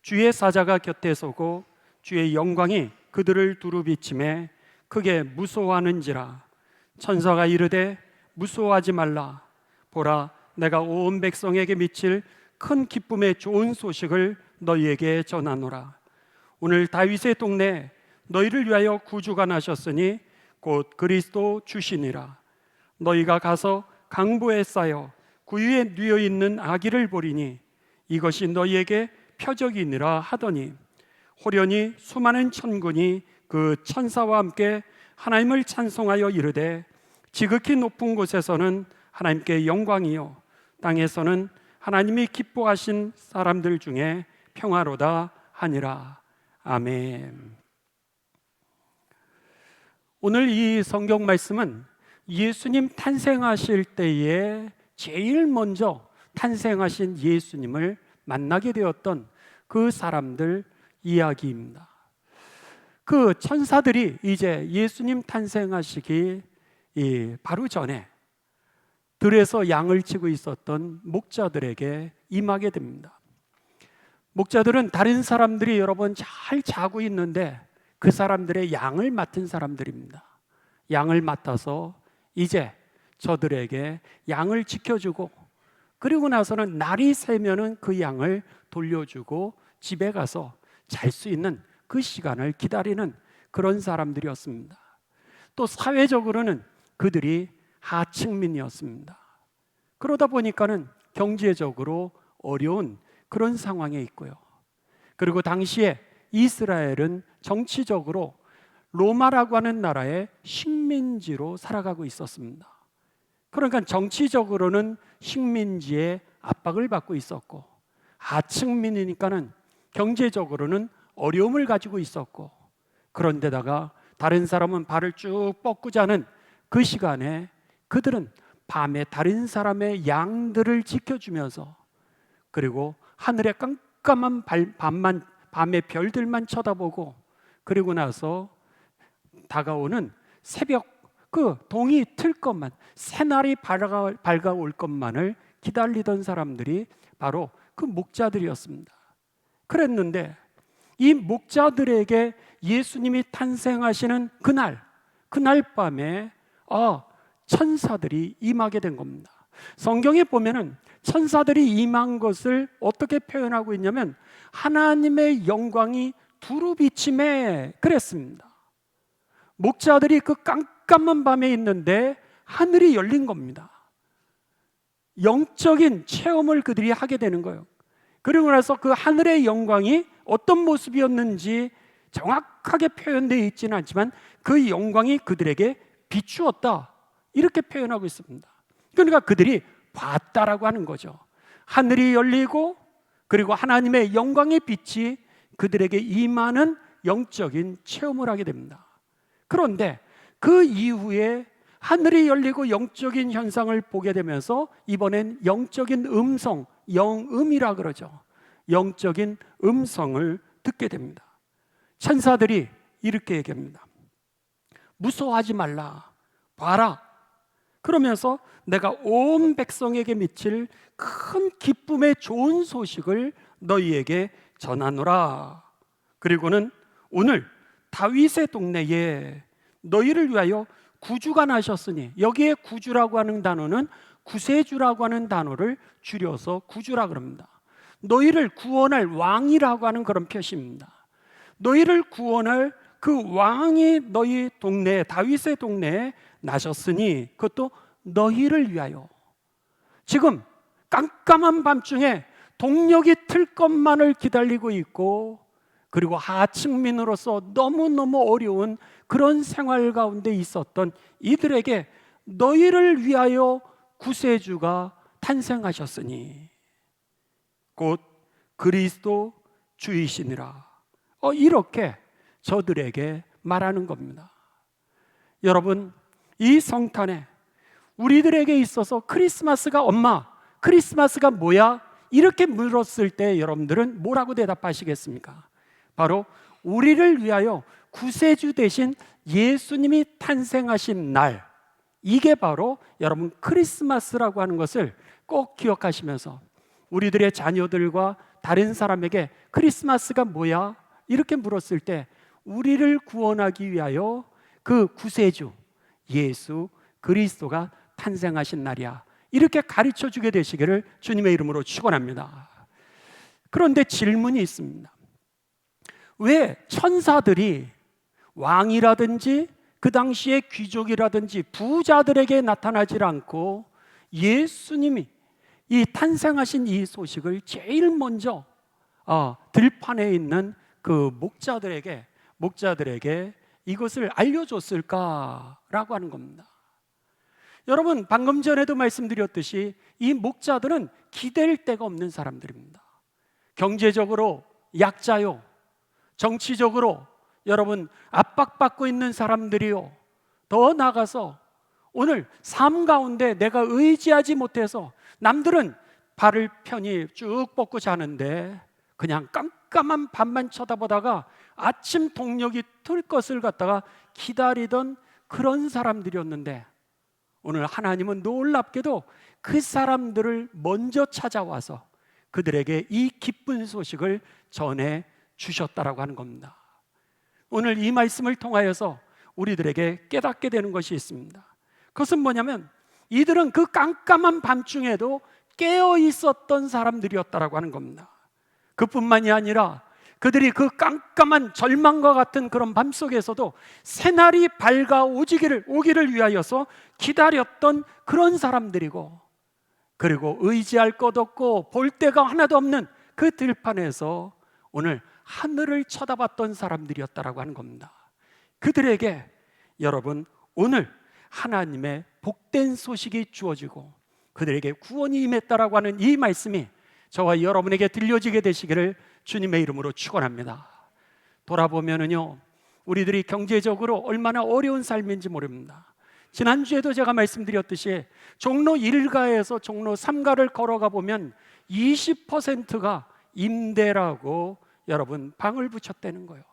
주의 사자가 곁에 서고 주의 영광이 그들을 두루비침에 크게 무서워하는지라. 천사가 이르되 무서워하지 말라. 보라, 내가 온 백성에게 미칠 큰 기쁨의 좋은 소식을 너희에게 전하노라. 오늘 다윗의 동네에 너희를 위하여 구주가 나셨으니 곧 그리스도 주시니라. 너희가 가서 강보에 쌓여 구유에 뉘어 있는 아기를 보리니 이것이 너희에게 표적이니라 하더니 호련히 수많은 천군이 그 천사와 함께 하나님을 찬송하여 이르되 지극히 높은 곳에서는 하나님께 영광이요 땅에서는 하나님이 기뻐하신 사람들 중에 평화로다 하니라. 아멘. 오늘 이 성경 말씀은 예수님 탄생하실 때에 제일 먼저 탄생하신 예수님을 만나게 되었던 그 사람들 이야기입니다. 그 천사들이 이제 예수님 탄생하시기 바로 전에 들에서 양을 치고 있었던 목자들에게 임하게 됩니다. 목자들은 다른 사람들이 여러 번 잘 자고 있는데 그 사람들의 양을 맡은 사람들입니다. 양을 맡아서 이제 저들에게 양을 지켜주고 그리고 나서는 날이 새면은 그 양을 돌려주고 집에 가서 잘 수 있는 그 시간을 기다리는 그런 사람들이었습니다. 또 사회적으로는 그들이 하층민이었습니다. 그러다 보니까는 경제적으로 어려운 그런 상황에 있고요. 그리고 당시에 이스라엘은 정치적으로 로마라고 하는 나라의 식민지로 살아가고 있었습니다. 그러니까 정치적으로는 식민지의 압박을 받고 있었고 하층민이니까는 경제적으로는 어려움을 가지고 있었고 그런데다가 다른 사람은 발을 쭉 뻗고 자는 그 시간에 그들은 밤에 다른 사람의 양들을 지켜주면서 그리고 하늘의 깜깜한 밤의 별들만 쳐다보고 그리고 나서 다가오는 새벽 그 동이 틀 것만 새날이 밝아올 것만을 기다리던 사람들이 바로 그 목자들이었습니다. 그랬는데 이 목자들에게 예수님이 탄생하시는 그날 밤에 천사들이 임하게 된 겁니다. 성경에 보면은 천사들이 임한 것을 어떻게 표현하고 있냐면 하나님의 영광이 두루비침에 그랬습니다. 목자들이 그 깜깜한 밤에 있는데 하늘이 열린 겁니다. 영적인 체험을 그들이 하게 되는 거예요. 그리고 나서 그 하늘의 영광이 어떤 모습이었는지 정확하게 표현되어 있지는 않지만 그 영광이 그들에게 비추었다 이렇게 표현하고 있습니다. 그러니까 그들이 봤다라고 하는 거죠. 하늘이 열리고 그리고 하나님의 영광의 빛이 그들에게 임하는 영적인 체험을 하게 됩니다. 그런데 그 이후에 하늘이 열리고 영적인 현상을 보게 되면서 이번엔 영적인 음성, 영음이라 그러죠. 영적인 음성을 듣게 됩니다. 천사들이 이렇게 얘기합니다. 무서워하지 말라. 봐라. 그러면서 내가 온 백성에게 미칠 큰 기쁨의 좋은 소식을 너희에게 전하노라. 그리고는 오늘 다윗의 동네에 너희를 위하여 구주가 나셨으니 여기에 구주라고 하는 단어는 구세주라고 하는 단어를 줄여서 구주라 그럽니다. 너희를 구원할 왕이라고 하는 그런 표시입니다. 너희를 구원할 그 왕이 너희 동네에, 다윗의 동네에 나셨으니 그것도 너희를 위하여. 지금 깜깜한 밤중에 동력이 틀 것만을 기다리고 있고, 그리고 하층민으로서 너무너무 어려운 그런 생활 가운데 있었던 이들에게 너희를 위하여 구세주가 탄생하셨으니 곧 그리스도 주이시니라. 이렇게 저들에게 말하는 겁니다. 여러분, 이 성탄에 우리들에게 있어서 크리스마스가 엄마, 크리스마스가 뭐야? 이렇게 물었을 때 여러분들은 뭐라고 대답하시겠습니까? 바로 우리를 위하여 구세주 되신 예수님이 탄생하신 날, 이게 바로 여러분 크리스마스라고 하는 것을 꼭 기억하시면서 우리들의 자녀들과 다른 사람에게 크리스마스가 뭐야? 이렇게 물었을 때 우리를 구원하기 위하여 그 구세주 예수 그리스도가 탄생하신 날이야, 이렇게 가르쳐 주게 되시기를 주님의 이름으로 축원합니다. 그런데 질문이 있습니다. 왜 천사들이 왕이라든지 그 당시의 귀족이라든지 부자들에게 나타나질 않고 예수님이 이 탄생하신 이 소식을 제일 먼저 들판에 있는 그 목자들에게 이것을 알려줬을까라고 하는 겁니다. 여러분, 방금 전에도 말씀드렸듯이 이 목자들은 기댈 데가 없는 사람들입니다. 경제적으로 약자요, 정치적으로 여러분 압박받고 있는 사람들이요, 더 나아가서 오늘 삶 가운데 내가 의지하지 못해서 남들은 발을 편히 쭉 뻗고 자는데 그냥 깜깜한 밤만 쳐다보다가 아침 동력이 틀 것을 갖다가 기다리던 그런 사람들이었는데, 오늘 하나님은 놀랍게도 그 사람들을 먼저 찾아와서 그들에게 이 기쁜 소식을 전해 주셨다라고 하는 겁니다. 오늘 이 말씀을 통하여서 우리들에게 깨닫게 되는 것이 있습니다. 그것은 뭐냐면 이들은 그 깜깜한 밤중에도 깨어 있었던 사람들이었다라고 하는 겁니다. 그뿐만이 아니라 그들이 그 깜깜한 절망과 같은 그런 밤 속에서도 새날이 오기를 위하여서 기다렸던 그런 사람들이고, 그리고 의지할 것 없고 볼 데가 하나도 없는 그 들판에서 오늘 하늘을 쳐다봤던 사람들이었다라고 하는 겁니다. 그들에게 여러분 오늘 하나님의 복된 소식이 주어지고 그들에게 구원이 임했다라고 하는 이 말씀이 저와 여러분에게 들려지게 되시기를 주님의 이름으로 축원합니다. 돌아보면은요, 우리들이 경제적으로 얼마나 어려운 삶인지 모릅니다. 지난주에도 제가 말씀드렸듯이 종로 1가에서 종로 3가를 걸어가 보면 20%가 임대라고 여러분 방을 붙였다는 거예요.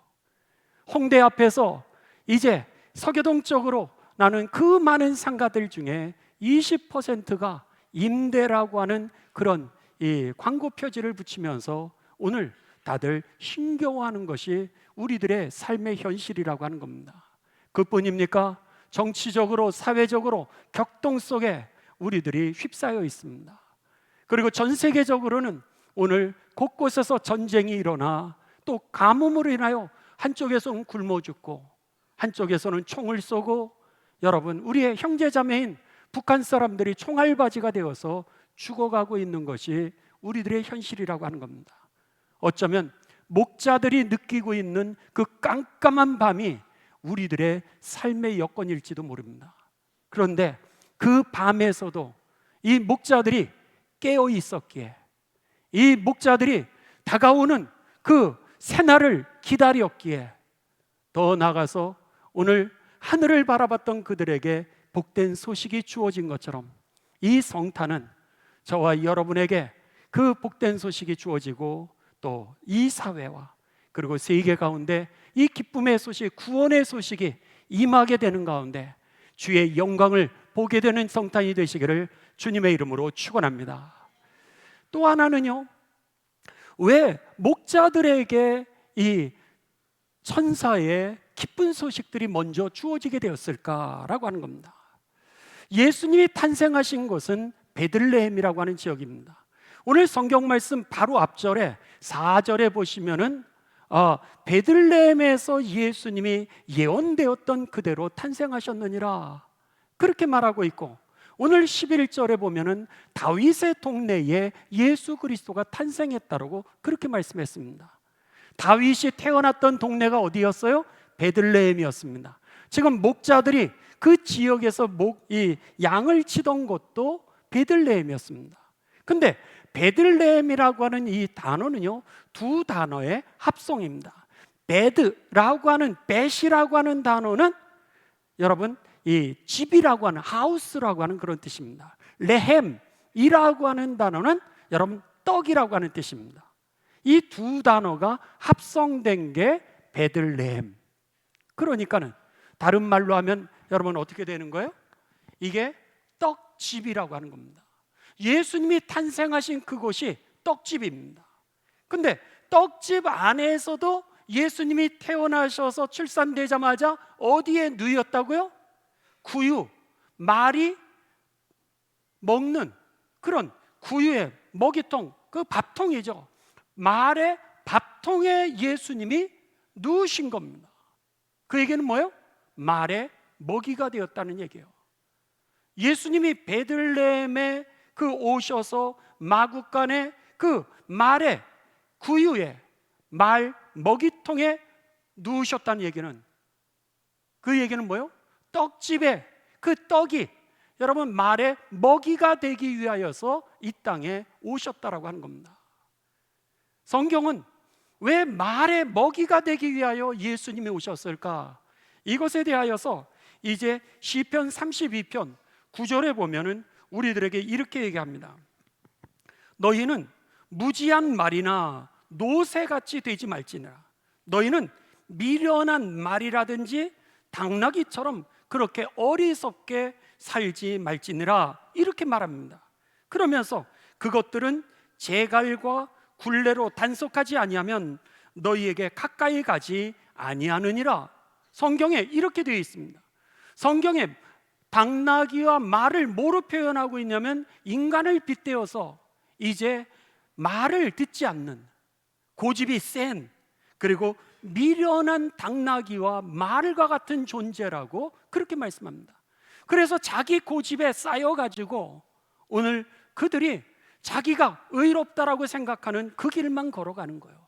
홍대 앞에서 이제 서교동 쪽으로 나는 그 많은 상가들 중에 20%가 임대라고 하는 그런 이 광고 표지를 붙이면서 오늘 다들 힘겨워하는 것이 우리들의 삶의 현실이라고 하는 겁니다. 그뿐입니까? 정치적으로 사회적으로 격동 속에 우리들이 휩싸여 있습니다. 그리고 전 세계적으로는 오늘 곳곳에서 전쟁이 일어나 또 가뭄으로 인하여 한쪽에서는 굶어 죽고 한쪽에서는 총을 쏘고, 여러분 우리의 형제자매인 북한 사람들이 총알바지가 되어서 죽어가고 있는 것이 우리들의 현실이라고 하는 겁니다. 어쩌면 목자들이 느끼고 있는 그 깜깜한 밤이 우리들의 삶의 여건일지도 모릅니다. 그런데 그 밤에서도 이 목자들이 깨어 있었기에, 이 목자들이 다가오는 그 새날을 기다렸기에, 더 나아가서 오늘 하늘을 바라봤던 그들에게 복된 소식이 주어진 것처럼 이 성탄은 저와 여러분에게 그 복된 소식이 주어지고 또 이 사회와 그리고 세계 가운데 이 기쁨의 소식, 구원의 소식이 임하게 되는 가운데 주의 영광을 보게 되는 성탄이 되시기를 주님의 이름으로 축원합니다. 또 하나는요, 왜 목자들에게 이 천사의 기쁜 소식들이 먼저 주어지게 되었을까라고 하는 겁니다. 예수님이 탄생하신 곳은 베들레헴이라고 하는 지역입니다. 오늘 성경 말씀 바로 앞절에 4절에 보시면은 베들레헴에서 예수님이 예언되었던 그대로 탄생하셨느니라 그렇게 말하고 있고, 오늘 11절에 보면은 다윗의 동네에 예수 그리스도가 탄생했다라고 그렇게 말씀했습니다. 다윗이 태어났던 동네가 어디였어요? 베들레헴이었습니다. 지금 목자들이 그 지역에서 이 양을 치던 곳도 베들레헴이었습니다. 근데 베들레헴이라고 하는 이 단어는요, 두 단어의 합성입니다. 베드라고 하는, 벳이라고 하는 단어는 여러분 이 집이라고 하는, 하우스라고 하는 그런 뜻입니다. 레헴이라고 하는 단어는 여러분 떡이라고 하는 뜻입니다. 이 두 단어가 합성된 게 베들레헴. 그러니까는 다른 말로 하면 여러분 어떻게 되는 거예요? 이게 떡집이라고 하는 겁니다. 예수님이 탄생하신 그곳이 떡집입니다. 근데 떡집 안에서도 예수님이 태어나셔서 출산되자마자 어디에 누였다고요? 구유, 말이 먹는 그런 구유의 먹이통, 그 밥통이죠. 말의 밥통에 예수님이 누우신 겁니다. 그 얘기는 뭐예요? 말의 먹이가 되었다는 얘기예요. 예수님이 베들레헴에 그 오셔서 마구간에 그 말의 구유에, 말 먹이통에 누우셨다는 얘기는, 그 얘기는 뭐예요? 떡집에 그 떡이 여러분 말의 먹이가 되기 위하여서 이 땅에 오셨다라고 하는 겁니다. 성경은 왜 말의 먹이가 되기 위하여 예수님이 오셨을까? 이것에 대하여서 이제 시편 32편 9절에 보면은 우리들에게 이렇게 얘기합니다. 너희는 무지한 말이나 노새같이 되지 말지니라. 너희는 미련한 말이라든지 당나귀처럼 그렇게 어리석게 살지 말지니라, 이렇게 말합니다. 그러면서 그것들은 재갈과 굴레로 단속하지 아니하면 너희에게 가까이 가지 아니하느니라. 성경에 이렇게 되어 있습니다. 성경에 당나귀와 말을 뭐로 표현하고 있냐면 인간을 빗대어서 이제 말을 듣지 않는, 고집이 센, 그리고 미련한 당나귀와 말과 같은 존재라고 그렇게 말씀합니다. 그래서 자기 고집에 쌓여가지고 오늘 그들이 자기가 의롭다라고 생각하는 그 길만 걸어가는 거예요.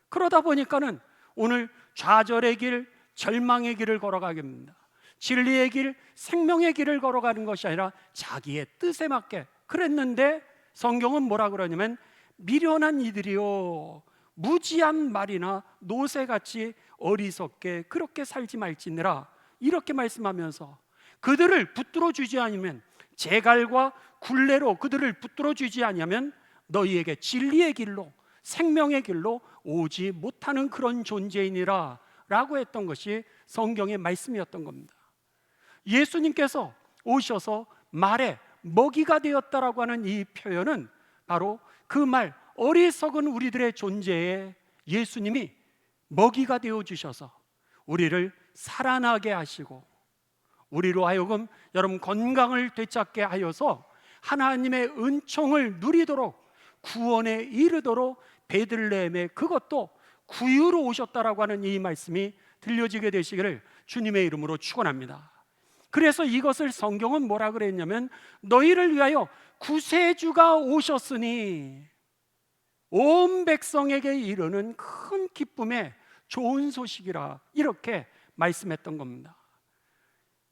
그러다 보니까는 오늘 좌절의 길, 절망의 길을 걸어가게 됩니다. 진리의 길, 생명의 길을 걸어가는 것이 아니라 자기의 뜻에 맞게 그랬는데, 성경은 뭐라 그러냐면 미련한 이들이요 무지한 말이나 노새같이 어리석게 그렇게 살지 말지니라, 이렇게 말씀하면서 그들을 붙들어 주지 않으면, 재갈과 굴레로 그들을 붙들어 주지 않으면 너희에게 진리의 길로, 생명의 길로 오지 못하는 그런 존재이니라 라고 했던 것이 성경의 말씀이었던 겁니다. 예수님께서 오셔서 말에 먹이가 되었다라고 하는 이 표현은 바로 그 말, 어리석은 우리들의 존재에 예수님이 먹이가 되어 주셔서 우리를 살아나게 하시고, 우리로 하여금 여러분 건강을 되찾게 하여서 하나님의 은총을 누리도록, 구원에 이르도록 베들레헴에 그것도 구유로 오셨다라고 하는 이 말씀이 들려지게 되시기를 주님의 이름으로 축원합니다. 그래서 이것을 성경은 뭐라 그랬냐면 너희를 위하여 구세주가 오셨으니 온 백성에게 이르는 큰 기쁨의 좋은 소식이라, 이렇게 말씀했던 겁니다.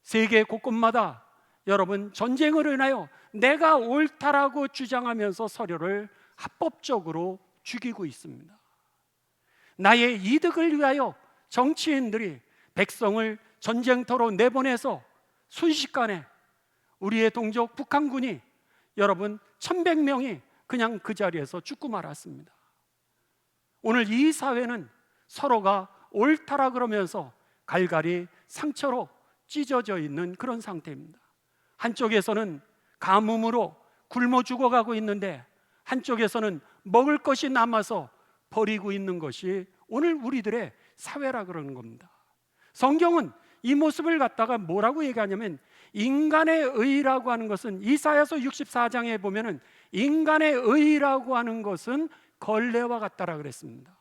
세계 곳곳마다 여러분 전쟁을 인하여 내가 옳다라고 주장하면서 서로를 합법적으로 죽이고 있습니다. 나의 이득을 위하여 정치인들이 백성을 전쟁터로 내보내서 순식간에 우리의 동족 북한군이 여러분 1100명이 그냥 그 자리에서 죽고 말았습니다. 오늘 이 사회는 서로가 옳다라 그러면서 갈갈이 상처로 찢어져 있는 그런 상태입니다. 한쪽에서는 가뭄으로 굶어 죽어가고 있는데 한쪽에서는 먹을 것이 남아서 버리고 있는 것이 오늘 우리들의 사회라 그러는 겁니다. 성경은 이 모습을 갖다가 뭐라고 얘기하냐면 인간의 의라고 하는 것은, 이사야서 64장에 보면은 인간의 의라고 하는 것은 걸레와 같다라 그랬습니다.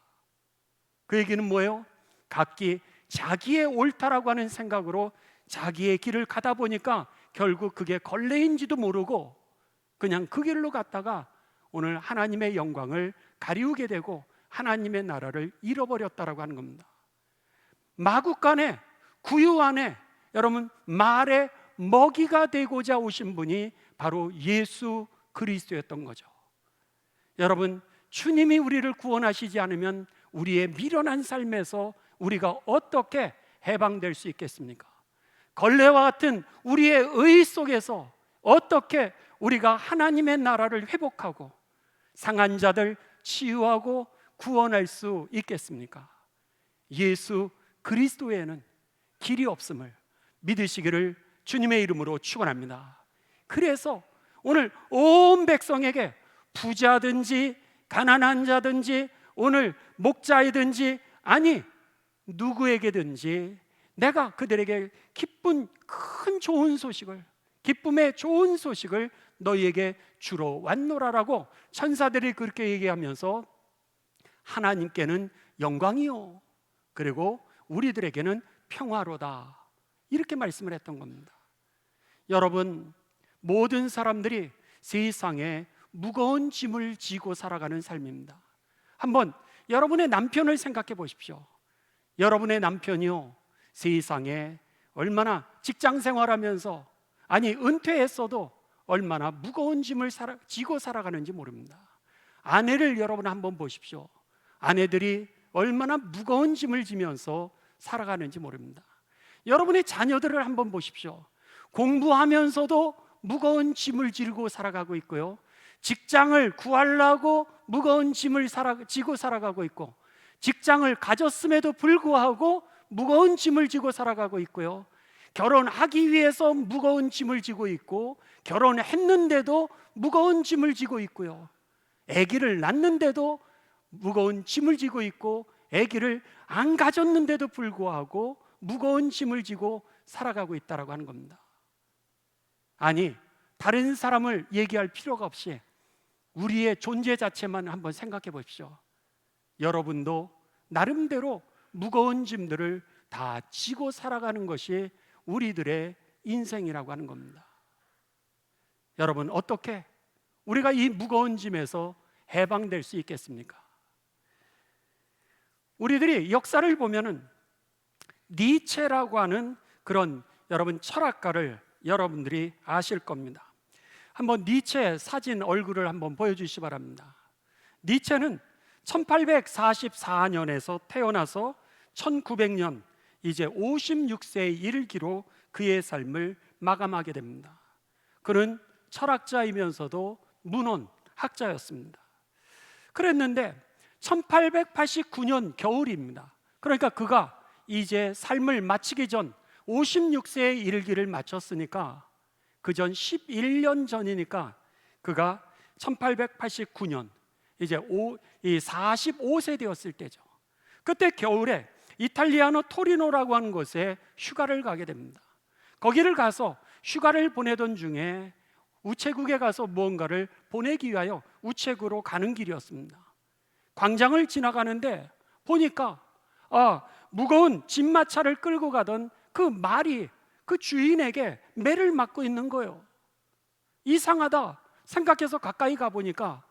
그 얘기는 뭐예요? 각기 자기의 옳다라고 하는 생각으로 자기의 길을 가다 보니까 결국 그게 걸레인지도 모르고 그냥 그 길로 갔다가 오늘 하나님의 영광을 가리우게 되고 하나님의 나라를 잃어버렸다라고 하는 겁니다. 마구간에 구유 안에 여러분 말의 먹이가 되고자 오신 분이 바로 예수 그리스도였던 거죠. 여러분, 주님이 우리를 구원하시지 않으면 우리의 미련한 삶에서 우리가 어떻게 해방될 수 있겠습니까? 걸레와 같은 우리의 의 속에서 어떻게 우리가 하나님의 나라를 회복하고 상한 자들 치유하고 구원할 수 있겠습니까? 예수 그리스도에는 길이 없음을 믿으시기를 주님의 이름으로 축원합니다. 그래서 오늘 온 백성에게 부자든지 가난한 자든지 오늘 목자이든지 아니 누구에게든지 내가 그들에게 기쁜 큰 좋은 소식을, 기쁨의 좋은 소식을 너희에게 주러 왔노라라고 천사들이 그렇게 얘기하면서 하나님께는 영광이요 그리고 우리들에게는 평화로다 이렇게 말씀을 했던 겁니다. 여러분, 모든 사람들이 세상에 무거운 짐을 지고 살아가는 삶입니다. 한번 여러분의 남편을 생각해 보십시오. 여러분의 남편이요 세상에 얼마나 직장 생활하면서 아니 은퇴했어도 얼마나 무거운 짐을 지고 살아가는지 모릅니다. 아내를 여러분 한번 보십시오. 아내들이 얼마나 무거운 짐을 지면서 살아가는지 모릅니다. 여러분의 자녀들을 한번 보십시오. 공부하면서도 무거운 짐을 지고 살아가고 있고요, 직장을 구하려고 무거운 짐을 지고 살아가고 있고, 직장을 가졌음에도 불구하고 무거운 짐을 지고 살아가고 있고요, 결혼하기 위해서 무거운 짐을 지고 있고, 결혼했는데도 무거운 짐을 지고 있고요, 아기를 낳는데도 무거운 짐을 지고 있고, 아기를 안 가졌는데도 불구하고 무거운 짐을 지고 살아가고 있다라고 하는 겁니다. 아니, 다른 사람을 얘기할 필요가 없이 우리의 존재 자체만 한번 생각해 보십시오. 여러분도 나름대로 무거운 짐들을 다 지고 살아가는 것이 우리들의 인생이라고 하는 겁니다. 여러분, 어떻게 우리가 이 무거운 짐에서 해방될 수 있겠습니까? 우리들이 역사를 보면은 니체라고 하는 그런 여러분 철학가를 여러분들이 아실 겁니다. 한번 니체 사진 얼굴을 한번 보여주시기 바랍니다. 니체는 1844년에서 태어나서 1900년 이제 56세에 이르기로 그의 삶을 마감하게 됩니다. 그는 철학자이면서도 문헌학자였습니다. 그랬는데 1889년 겨울입니다. 그러니까 그가 이제 삶을 마치기 전 56세에 이르기를 마쳤으니까 그 전 11년 전이니까 그가 1889년 이제 45세 되었을 때죠. 그때 겨울에 이탈리아노 토리노라고 하는 곳에 휴가를 가게 됩니다. 거기를 가서 휴가를 보내던 중에 우체국에 가서 무언가를 보내기 위하여 우체국으로 가는 길이었습니다. 광장을 지나가는데 보니까 무거운 진마차를 끌고 가던 그 말이 그 주인에게 매를 맞고 있는 거예요. 이상하다 생각해서 가까이 가보니까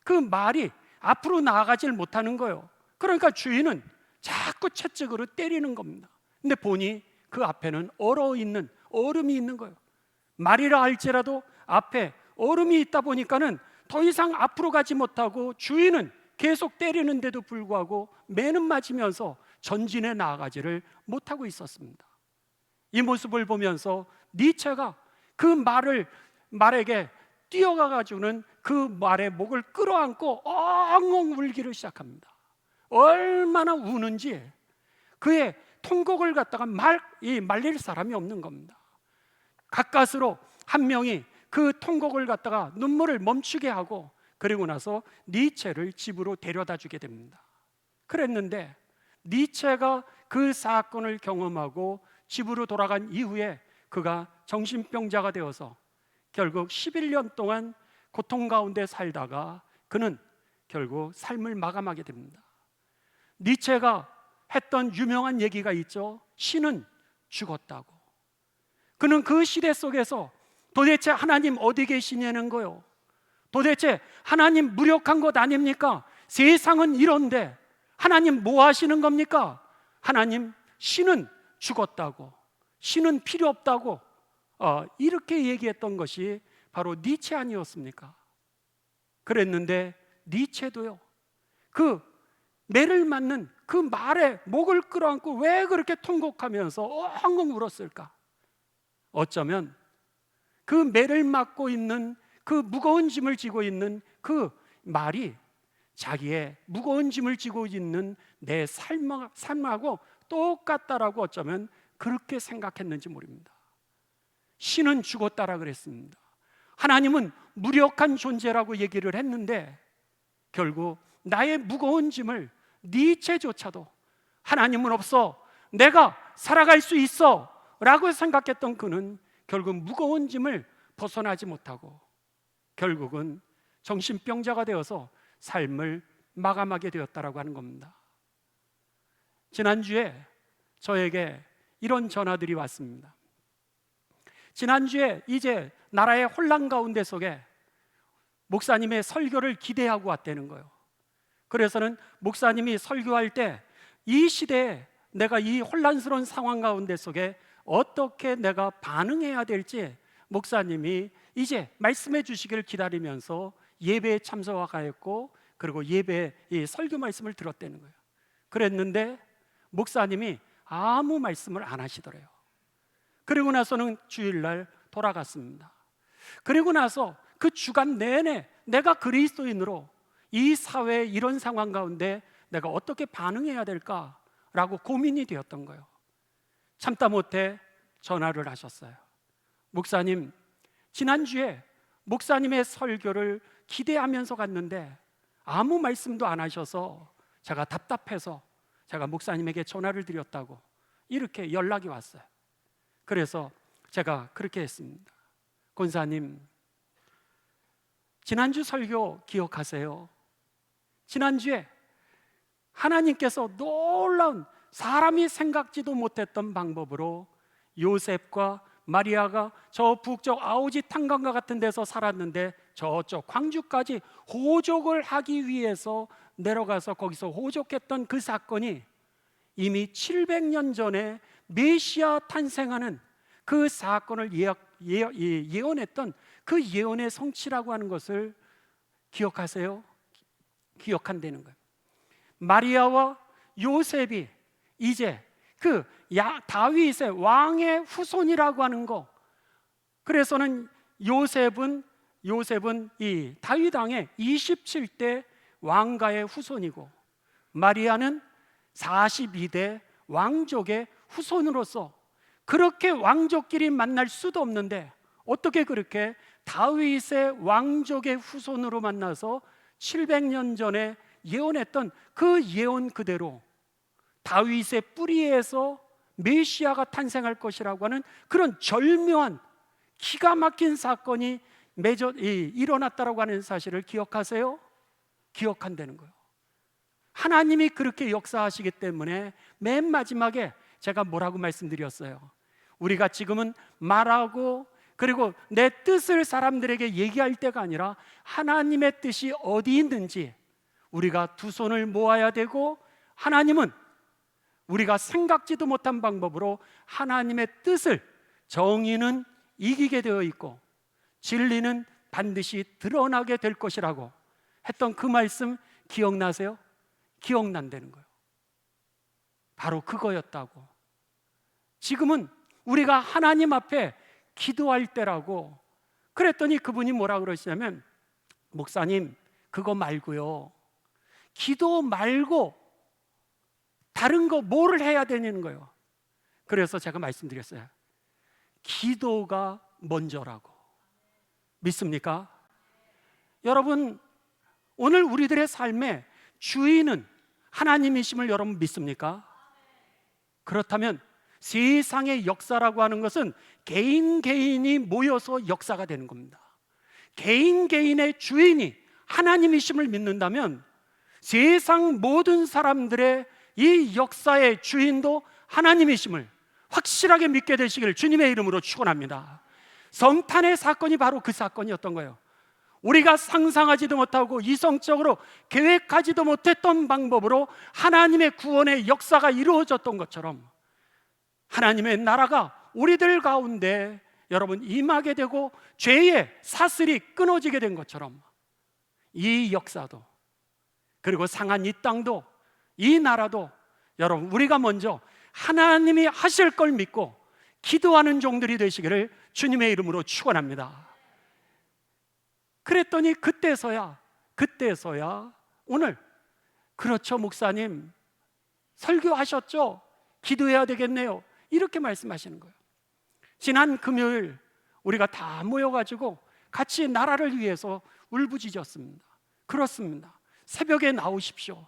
그 말이 앞으로 나아가질 못하는 거예요. 그러니까 주인은 자꾸 채찍으로 때리는 겁니다. 근데 보니 그 앞에는 얼음이 있는 거예요. 말이라 할지라도 앞에 얼음이 있다 보니까는 더 이상 앞으로 가지 못하고 주인은 계속 때리는데도 불구하고 매는 맞으면서 전진해 나아가지를 못하고 있었습니다. 이 모습을 보면서 니체가 그 말에게 뛰어가 가지고는 그 말의 목을 끌어안고 엉엉 울기를 시작합니다. 얼마나 우는지 그의 통곡을 갖다가 말릴 사람이 없는 겁니다. 가까스로 한 명이 그 통곡을 갖다가 눈물을 멈추게 하고 그리고 나서 니체를 집으로 데려다 주게 됩니다. 그랬는데 니체가 그 사건을 경험하고 집으로 돌아간 이후에 그가 정신병자가 되어서 결국 11년 동안 고통 가운데 살다가 그는 결국 삶을 마감하게 됩니다. 니체가 했던 유명한 얘기가 있죠. 신은 죽었다고. 그는 그 시대 속에서 도대체 하나님 어디 계시냐는 거요. 도대체 하나님 무력한 것 아닙니까? 세상은 이런데 하나님 뭐 하시는 겁니까? 하나님, 신은 죽었다고, 신은 필요 없다고, 이렇게 얘기했던 것이 바로 니체 아니었습니까? 그랬는데 니체도요, 그 매를 맞는 그 말에 목을 끌어안고 왜 그렇게 통곡하면서 엉엉 울었을까? 어쩌면 그 매를 맞고 있는, 그 무거운 짐을 지고 있는 그 말이 자기의 무거운 짐을 지고 있는 내 삶하고 똑같다라고 어쩌면 그렇게 생각했는지 모릅니다. 신은 죽었다라 그랬습니다. 하나님은 무력한 존재라고 얘기를 했는데 결국 나의 무거운 짐을 니체조차도 하나님은 없어, 내가 살아갈 수 있어 라고 생각했던 그는 결국 무거운 짐을 벗어나지 못하고 결국은 정신병자가 되어서 삶을 마감하게 되었다라고 하는 겁니다. 지난주에 저에게 이런 전화들이 왔습니다. 지난주에 이제 나라의 혼란 가운데 속에 목사님의 설교를 기대하고 왔다는 거예요. 그래서는 목사님이 설교할 때 이 시대에 내가 이 혼란스러운 상황 가운데 속에 어떻게 내가 반응해야 될지 목사님이 이제 말씀해 주시기를 기다리면서 예배에 참석하였고 그리고 예배에 이 설교 말씀을 들었다는 거예요. 그랬는데 목사님이 아무 말씀을 안 하시더래요. 그리고 나서는 주일날 돌아갔습니다. 그리고 나서 그 주간 내내 내가 그리스도인으로 이 사회의 이런 상황 가운데 내가 어떻게 반응해야 될까라고 고민이 되었던 거예요. 참다 못해 전화를 하셨어요. 목사님, 지난주에 목사님의 설교를 기대하면서 갔는데 아무 말씀도 안 하셔서 제가 답답해서 제가 목사님에게 전화를 드렸다고 이렇게 연락이 왔어요. 그래서 제가 그렇게 했습니다. 권사님, 지난주 설교 기억하세요? 지난주에 하나님께서 놀라운, 사람이 생각지도 못했던 방법으로 요셉과 마리아가 저 북쪽 아우지 탄광과 같은 데서 살았는데 저쪽 광주까지 호족을 하기 위해서 내려가서 거기서 호족했던 그 사건이 이미 700년 전에 메시아 탄생하는 그 사건을 예언했던 그 예언의 성취라고 하는 것을 기억하세요? 기억한다는 거예요. 마리아와 요셉이 이제 그 다윗의 왕의 후손이라고 하는 거. 그래서는 요셉은 이 다윗 왕의 27대 왕가의 후손이고 마리아는 42대 왕족의 후손으로서 그렇게 왕족끼리 만날 수도 없는데 어떻게 그렇게 다윗의 왕족의 후손으로 만나서 700년 전에 예언했던 그 예언 그대로 다윗의 뿌리에서 메시아가 탄생할 것이라고 하는 그런 절묘한 기가 막힌 사건이 일어났다라고 하는 사실을 기억하세요? 기억한다는 거예요. 하나님이 그렇게 역사하시기 때문에 맨 마지막에 제가 뭐라고 말씀드렸어요? 우리가 지금은 말하고 그리고 내 뜻을 사람들에게 얘기할 때가 아니라 하나님의 뜻이 어디 있는지 우리가 두 손을 모아야 되고 하나님은 우리가 생각지도 못한 방법으로 하나님의 뜻을, 정의는 이기게 되어 있고 진리는 반드시 드러나게 될 것이라고 했던 그 말씀 기억나세요? 기억난다는 거예요. 바로 그거였다고. 지금은 우리가 하나님 앞에 기도할 때라고. 그랬더니 그분이 뭐라 그러시냐면 목사님, 그거 말고요, 기도 말고 다른 거 뭐를 해야 되는 거예요. 그래서 제가 말씀드렸어요. 기도가 먼저라고. 믿습니까? 여러분, 오늘 우리들의 삶의 주인은 하나님이심을 여러분 믿습니까? 그렇다면 세상의 역사라고 하는 것은 개인이 모여서 역사가 되는 겁니다. 개인의 주인이 하나님이심을 믿는다면 세상 모든 사람들의 이 역사의 주인도 하나님이심을 확실하게 믿게 되시기를 주님의 이름으로 축원합니다. 성탄의 사건이 바로 그 사건이었던 거예요. 우리가 상상하지도 못하고 이성적으로 계획하지도 못했던 방법으로 하나님의 구원의 역사가 이루어졌던 것처럼 하나님의 나라가 우리들 가운데 여러분 임하게 되고 죄의 사슬이 끊어지게 된 것처럼 이 역사도, 그리고 상한 이 땅도, 이 나라도 여러분 우리가 먼저 하나님이 하실 걸 믿고 기도하는 종들이 되시기를 주님의 이름으로 축원합니다. 그랬더니 그때서야 오늘 그렇죠 목사님 설교하셨죠? 기도해야 되겠네요. 이렇게 말씀하시는 거예요. 지난 금요일 우리가 다 모여가지고 같이 나라를 위해서 울부짖었습니다. 그렇습니다. 새벽에 나오십시오.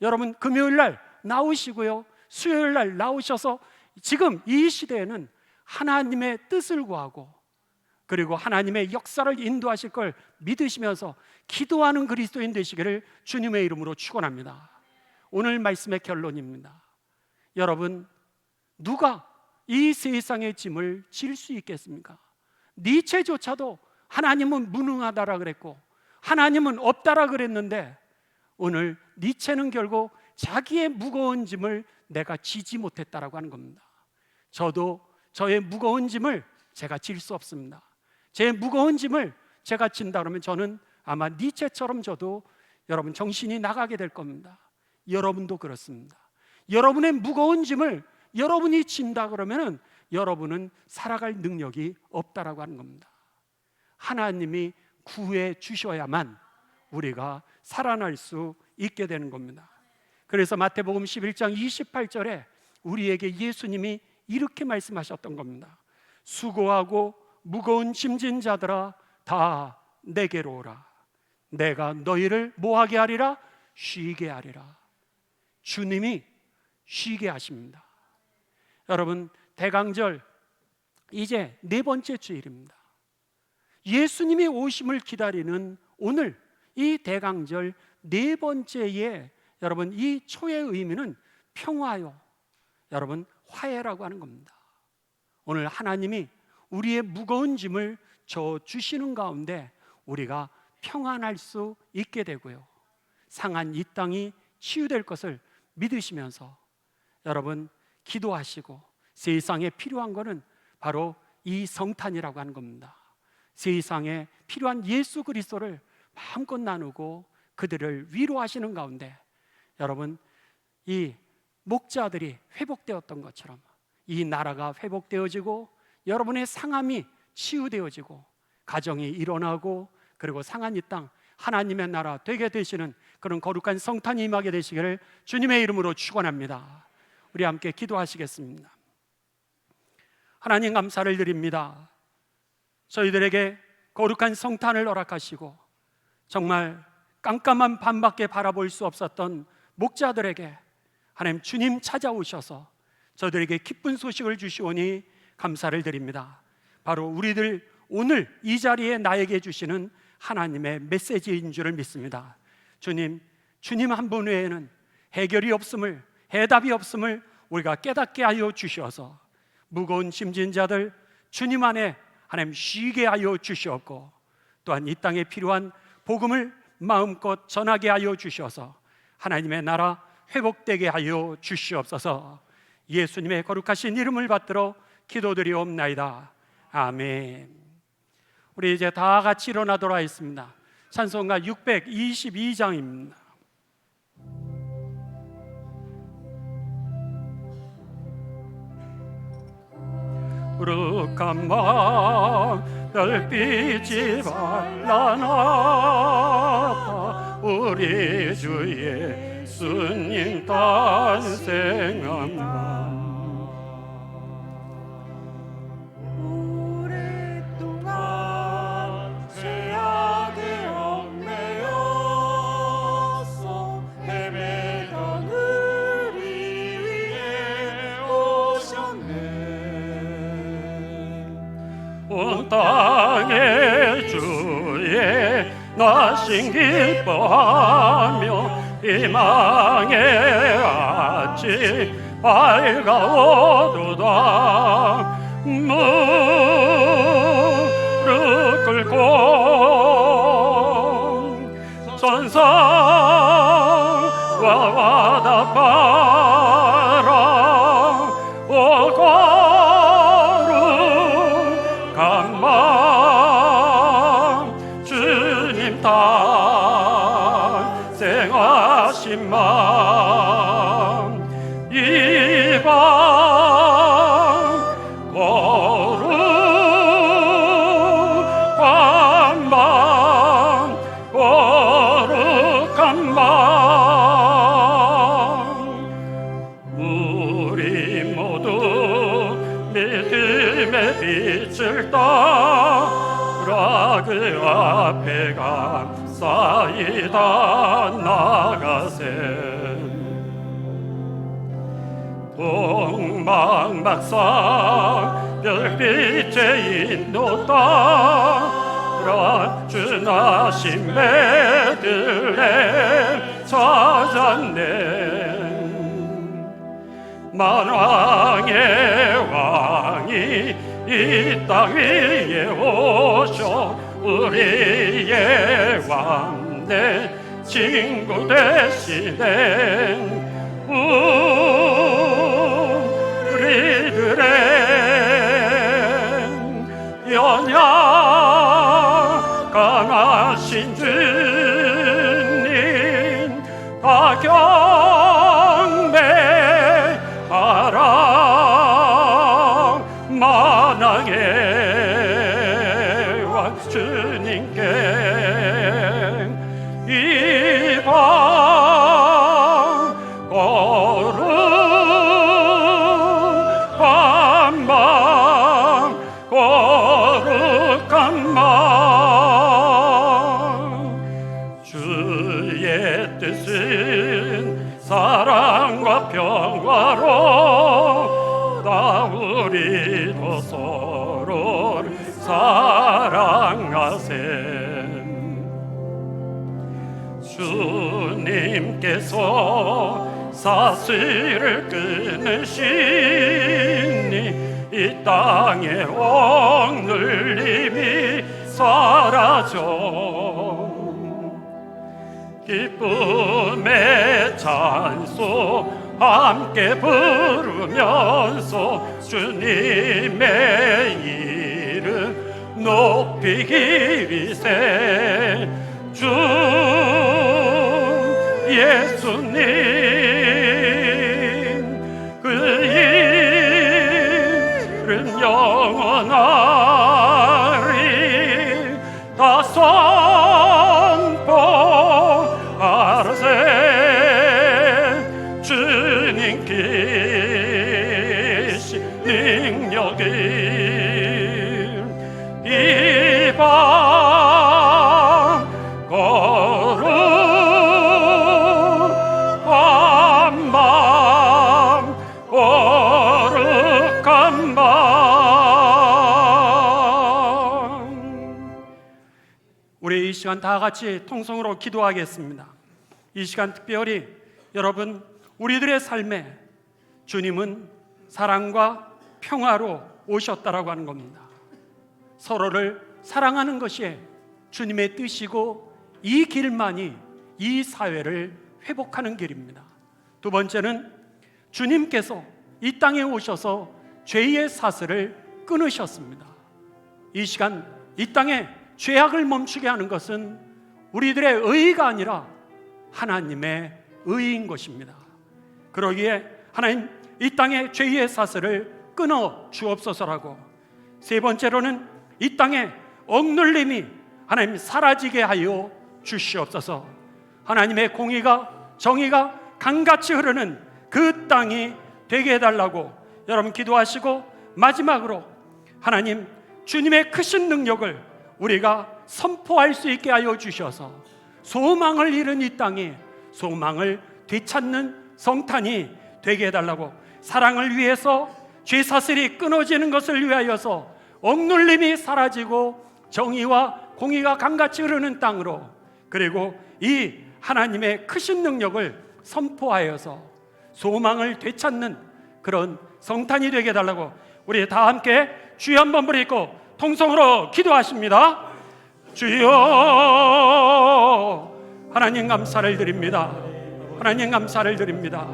여러분 금요일 날 나오시고요, 수요일 날 나오셔서 지금 이 시대에는 하나님의 뜻을 구하고 그리고 하나님의 역사를 인도하실 걸 믿으시면서 기도하는 그리스도인 되시기를 주님의 이름으로 축원합니다. 오늘 말씀의 결론입니다. 여러분, 누가 이 세상의 짐을 질 수 있겠습니까? 니체조차도 하나님은 무능하다라 그랬고 하나님은 없다라 그랬는데 오늘 니체는 결국 자기의 무거운 짐을 내가 지지 못했다라고 하는 겁니다. 저도 저의 무거운 짐을 제가 질 수 없습니다. 제 무거운 짐을 제가 진다 그러면 저는 아마 니체처럼 저도 여러분 정신이 나가게 될 겁니다. 여러분도 그렇습니다. 여러분의 무거운 짐을 여러분이 진다 그러면 여러분은 살아갈 능력이 없다라고 하는 겁니다. 하나님이 구해 주셔야만 우리가 살아날 수 있게 되는 겁니다. 그래서 마태복음 11장 28절에 우리에게 예수님이 이렇게 말씀하셨던 겁니다. 수고하고 무거운 짐진 자들아 다 내게로 오라. 내가 너희를 뭐하게 하리라? 쉬게 하리라. 주님이 쉬게 하십니다. 여러분, 대강절 이제 네 번째 주일입니다. 예수님이 오심을 기다리는 오늘 이 대강절 네 번째에 여러분 이 초의 의미는 평화요, 여러분 화해라고 하는 겁니다. 오늘 하나님이 우리의 무거운 짐을 져 주시는 가운데 우리가 평안할 수 있게 되고요, 상한 이 땅이 치유될 것을 믿으시면서 여러분 기도하시고 세상에 필요한 것은 바로 이 성탄이라고 하는 겁니다. 세상에 필요한 예수 그리스도를 마음껏 나누고 그들을 위로하시는 가운데 여러분 이 목자들이 회복되었던 것처럼 이 나라가 회복되어지고 여러분의 상함이 치유되어지고 가정이 일어나고 그리고 상한 이 땅 하나님의 나라 되게 되시는 그런 거룩한 성탄이 임하게 되시기를 주님의 이름으로 축원합니다. 우리 함께 기도하시겠습니다. 하나님 감사를 드립니다. 저희들에게 거룩한 성탄을 허락하시고 정말 깜깜한 밤밖에 바라볼 수 없었던 목자들에게 하나님 주님 찾아오셔서 저들에게 기쁜 소식을 주시오니 감사를 드립니다. 바로 우리들 오늘 이 자리에 나에게 주시는 하나님의 메시지인 줄을 믿습니다. 주님 한 분 외에는 해결이 없음을, 해답이 없음을 우리가 깨닫게 하여 주셔서 무거운 짐진 자들 주님 안에 하나님 쉬게 하여 주시옵고 또한 이 땅에 필요한 복음을 마음껏 전하게 하여 주셔서 하나님의 나라 회복되게 하여 주시옵소서. 예수님의 거룩하신 이름을 받들어 기도드리옵나이다. 아멘. 우리 이제 다 같이 일어나도록 하겠습니다. 찬송가 622장입니다. 거룩한 마음 별빛이 발라나타 우리 주 예수님 탄생한 날 오랫동안 죄악에 얽매여서 헤매던 우리 위해 오셨네. 온 땅의 주의 나신 기뻐하며 희망의 아치 밝아오도다. 무릎 꿇고 천상과 와답하라. 오 거룩한 마음 주님 탄생하신 마음 이방 거룩한 마음 거룩한 마음 우리 모두 믿음의 빛을 따라 그 앞에 감사이다 나가세. 동방박사 별빛의 인도 따라 주나신 베들레헴 찾았네. 만왕의 왕이 이 땅 위에 오셔 우리의 왕대 친구 되시네. 우리들의 연약 강하신 주님 다 경배하라. 만왕의 왕 주님께 이방 거룩한 마음 거룩한 마음 주의 뜻은 사랑과 평화로 다 우리도 서로를 사랑하세. 주님께서 사슬을 끊으시니 이 땅의 억눌림이 사라져 기쁨의 찬송 함께 부르면서 주님의 이름 높이기 위세. 주 예수님 그 이름 영원하리 다 선포하세. 주님 계신 능력이 이방 거룩한 마음 거룩한 마음. 우리 이 시간 다 같이 통성으로 기도하겠습니다. 이 시간 특별히 여러분 우리들의 삶에 주님은 사랑과 평화로 오셨다라고 하는 겁니다. 서로를 사랑하는 것이 주님의 뜻이고 이 길만이 이 사회를 회복하는 길입니다. 두 번째는 주님께서 이 땅에 오셔서 죄의 사슬을 끊으셨습니다. 이 시간 이 땅에 죄악을 멈추게 하는 것은 우리들의 의의가 아니라 하나님의 의의인 것입니다. 그러기에 하나님 이 땅의 죄의 사슬을 끊어 주옵소서라고. 세 번째로는 이 땅에 억눌림이 하나님 사라지게 하여 주시옵소서. 하나님의 공의가 정의가 강같이 흐르는 그 땅이 되게 해달라고 여러분 기도하시고, 마지막으로 하나님 주님의 크신 능력을 우리가 선포할 수 있게 하여 주셔서 소망을 잃은 이 땅이 소망을 되찾는 성탄이 되게 해달라고, 사랑을 위해서 죄사슬이 끊어지는 것을 위하여서 억눌림이 사라지고 정의와 공의가 강같이 흐르는 땅으로, 그리고 이 하나님의 크신 능력을 선포하여서 소망을 되찾는 그런 성탄이 되게 해달라고 우리 다 함께 주여 한번 부르고 통성으로 기도하십니다. 주여, 하나님 감사를 드립니다. 하나님 감사를 드립니다.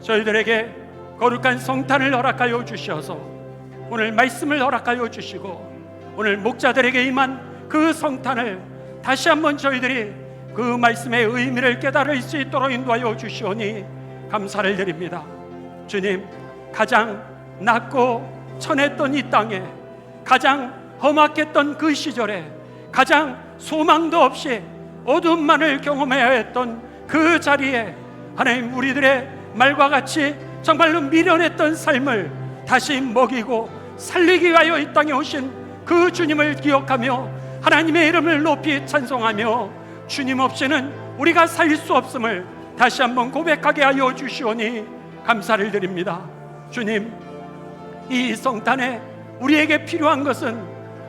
저희들에게 거룩한 성탄을 허락하여 주셔서 오늘 말씀을 허락하여 주시고 오늘 목자들에게 임한 그 성탄을 다시 한번 저희들이 그 말씀의 의미를 깨달을 수 있도록 인도하여 주시오니 감사를 드립니다. 주님, 가장 낮고 천했던 이 땅에, 가장 험악했던 그 시절에, 가장 소망도 없이 어둠만을 경험해야 했던 그 자리에 하나님, 우리들의 말과 같이 정말로 미련했던 삶을 다시 먹이고 살리기 위하여 이 땅에 오신 그 주님을 기억하며 하나님의 이름을 높이 찬송하며 주님 없이는 우리가 살 수 없음을 다시 한번 고백하게 하여 주시오니 감사를 드립니다. 주님, 이 성탄에 우리에게 필요한 것은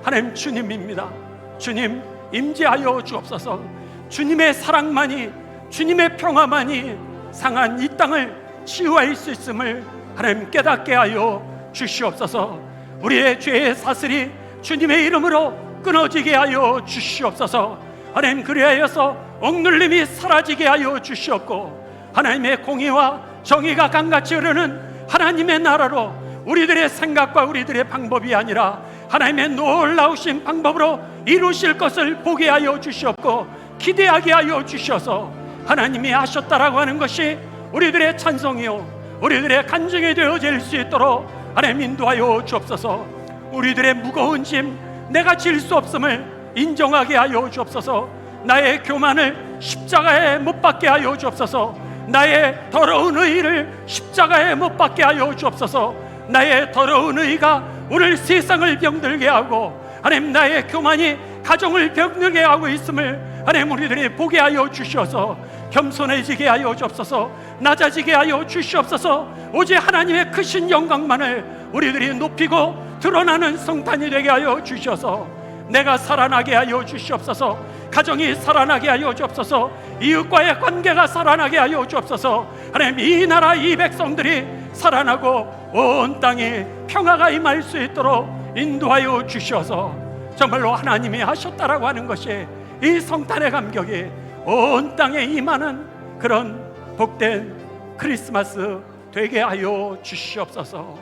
하나님 주님입니다. 주님, 임재하여 주옵소서. 주님의 사랑만이, 주님의 평화만이 상한 이 땅을 치유할 수 있음을 하나님 깨닫게 하여 주시옵소서. 우리의 죄의 사슬이 주님의 이름으로 끊어지게 하여 주시옵소서. 하나님, 그리하여서 억눌림이 사라지게 하여 주시옵고 하나님의 공의와 정의가 강같이 흐르는 하나님의 나라로 우리들의 생각과 우리들의 방법이 아니라 하나님의 놀라우신 방법으로 이루실 것을 보게 하여 주시옵고 기대하게 하여 주셔서 하나님이 하셨다라고 하는 것이 우리들의 찬송이요 우리들의 간증이 되어질 수 있도록 하나님 인도하여 주옵소서. 우리들의 무거운 짐 내가 질 수 없음을 인정하게 하여 주옵소서. 나의 교만을 십자가에 못 박게 하여 주옵소서. 나의 더러운 의를 십자가에 못 박게 하여 주옵소서. 나의 더러운 의가 오늘 세상을 병들게 하고 하나님, 나의 교만이 가정을 병들게 하고 있음을 하나님 우리들이 보게 하여 주시어서 겸손해지게 하여 주옵소서. 낮아지게 하여 주시옵소서. 오직 하나님의 크신 영광만을 우리들이 높이고 드러나는 성탄이 되게 하여 주셔서 내가 살아나게 하여 주시옵소서. 가정이 살아나게 하여 주옵소서. 이웃과의 관계가 살아나게 하여 주옵소서. 하나님, 이 나라 이 백성들이 살아나고 온 땅에 평화가 임할 수 있도록 인도하여 주셔서 정말로 하나님이 하셨다라고 하는 것이 이 성탄의 감격이 온 땅에 임하는 그런 복된 크리스마스 되게 하여 주시옵소서.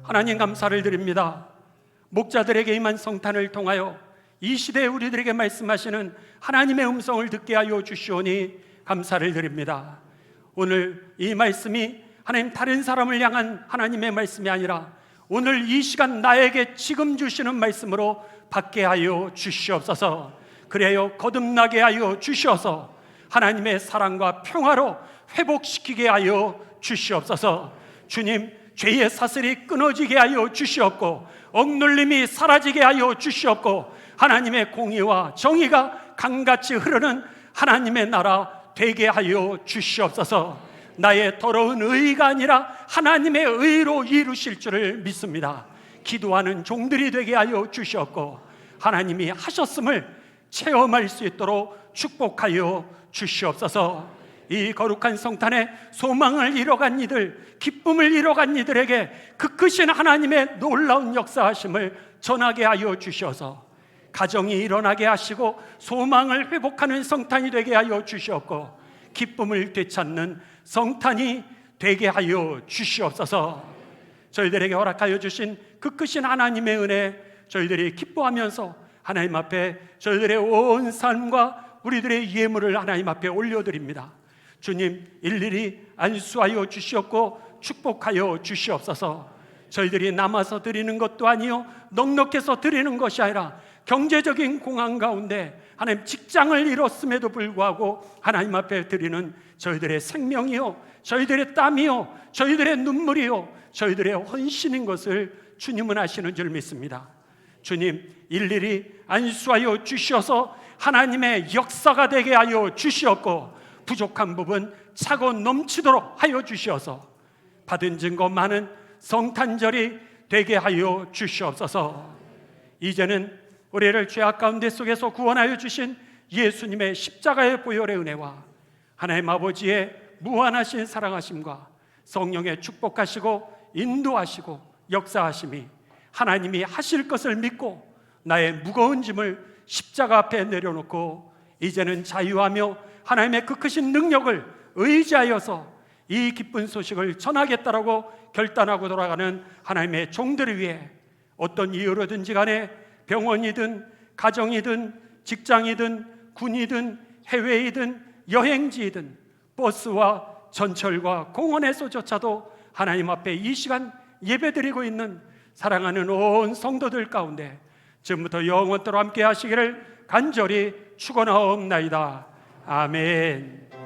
하나님 감사를 드립니다. 목자들에게 임한 성탄을 통하여 이 시대에 우리들에게 말씀하시는 하나님의 음성을 듣게 하여 주시오니 감사를 드립니다. 오늘 이 말씀이 하나님 다른 사람을 향한 하나님의 말씀이 아니라 오늘 이 시간 나에게 지금 주시는 말씀으로 받게 하여 주시옵소서. 그래요 거듭나게 하여 주시어서 하나님의 사랑과 평화로 회복시키게 하여 주시옵소서. 주님, 죄의 사슬이 끊어지게 하여 주시옵고 억눌림이 사라지게 하여 주시옵고 하나님의 공의와 정의가 강같이 흐르는 하나님의 나라 되게 하여 주시옵소서. 나의 더러운 의가 아니라 하나님의 의로 이루실 줄을 믿습니다. 기도하는 종들이 되게 하여 주시옵고 하나님이 하셨음을 체험할 수 있도록 축복하여 주시옵소서. 이 거룩한 성탄에 소망을 잃어간 이들, 기쁨을 잃어간 이들에게 그 크신 하나님의 놀라운 역사하심을 전하게 하여 주셔서 가정이 일어나게 하시고 소망을 회복하는 성탄이 되게 하여 주시옵고 기쁨을 되찾는 성탄이 되게 하여 주시옵소서. 저희들에게 허락하여 주신 그 크신 하나님의 은혜 저희들이 기뻐하면서 하나님 앞에 저희들의 온 삶과 우리들의 예물을 하나님 앞에 올려드립니다. 주님, 일일이 안수하여 주시옵고 축복하여 주시옵소서. 저희들이 남아서 드리는 것도 아니요 넉넉해서 드리는 것이 아니라 경제적인 공황 가운데 하나님 직장을 잃었음에도 불구하고 하나님 앞에 드리는 저희들의 생명이요 저희들의 땀이요 저희들의 눈물이요 저희들의 헌신인 것을 주님은 아시는 줄 믿습니다. 주님, 일일이 안수하여 주셔서 하나님의 역사가 되게 하여 주시옵고 부족한 부분 차고 넘치도록 하여 주시어서 받은 증거 많은 성탄절이 되게 하여 주시옵소서. 이제는 우리를 죄악 가운데 속에서 구원하여 주신 예수님의 십자가의 보혈의 은혜와 하나님 아버지의 무한하신 사랑하심과 성령의 축복하시고 인도하시고 역사하심이 하나님이 하실 것을 믿고 나의 무거운 짐을 십자가 앞에 내려놓고 이제는 자유하며 하나님의 그 크신 능력을 의지하여서 이 기쁜 소식을 전하겠다라고 결단하고 돌아가는 하나님의 종들을 위해 어떤 이유로든지 간에 병원이든 가정이든 직장이든 군이든 해외이든 여행지이든 버스와 전철과 공원에서조차도 하나님 앞에 이 시간 예배드리고 있는 사랑하는 온 성도들 가운데 지금부터 영원토록 함께 하시기를 간절히 축원하옵나이다. 아멘.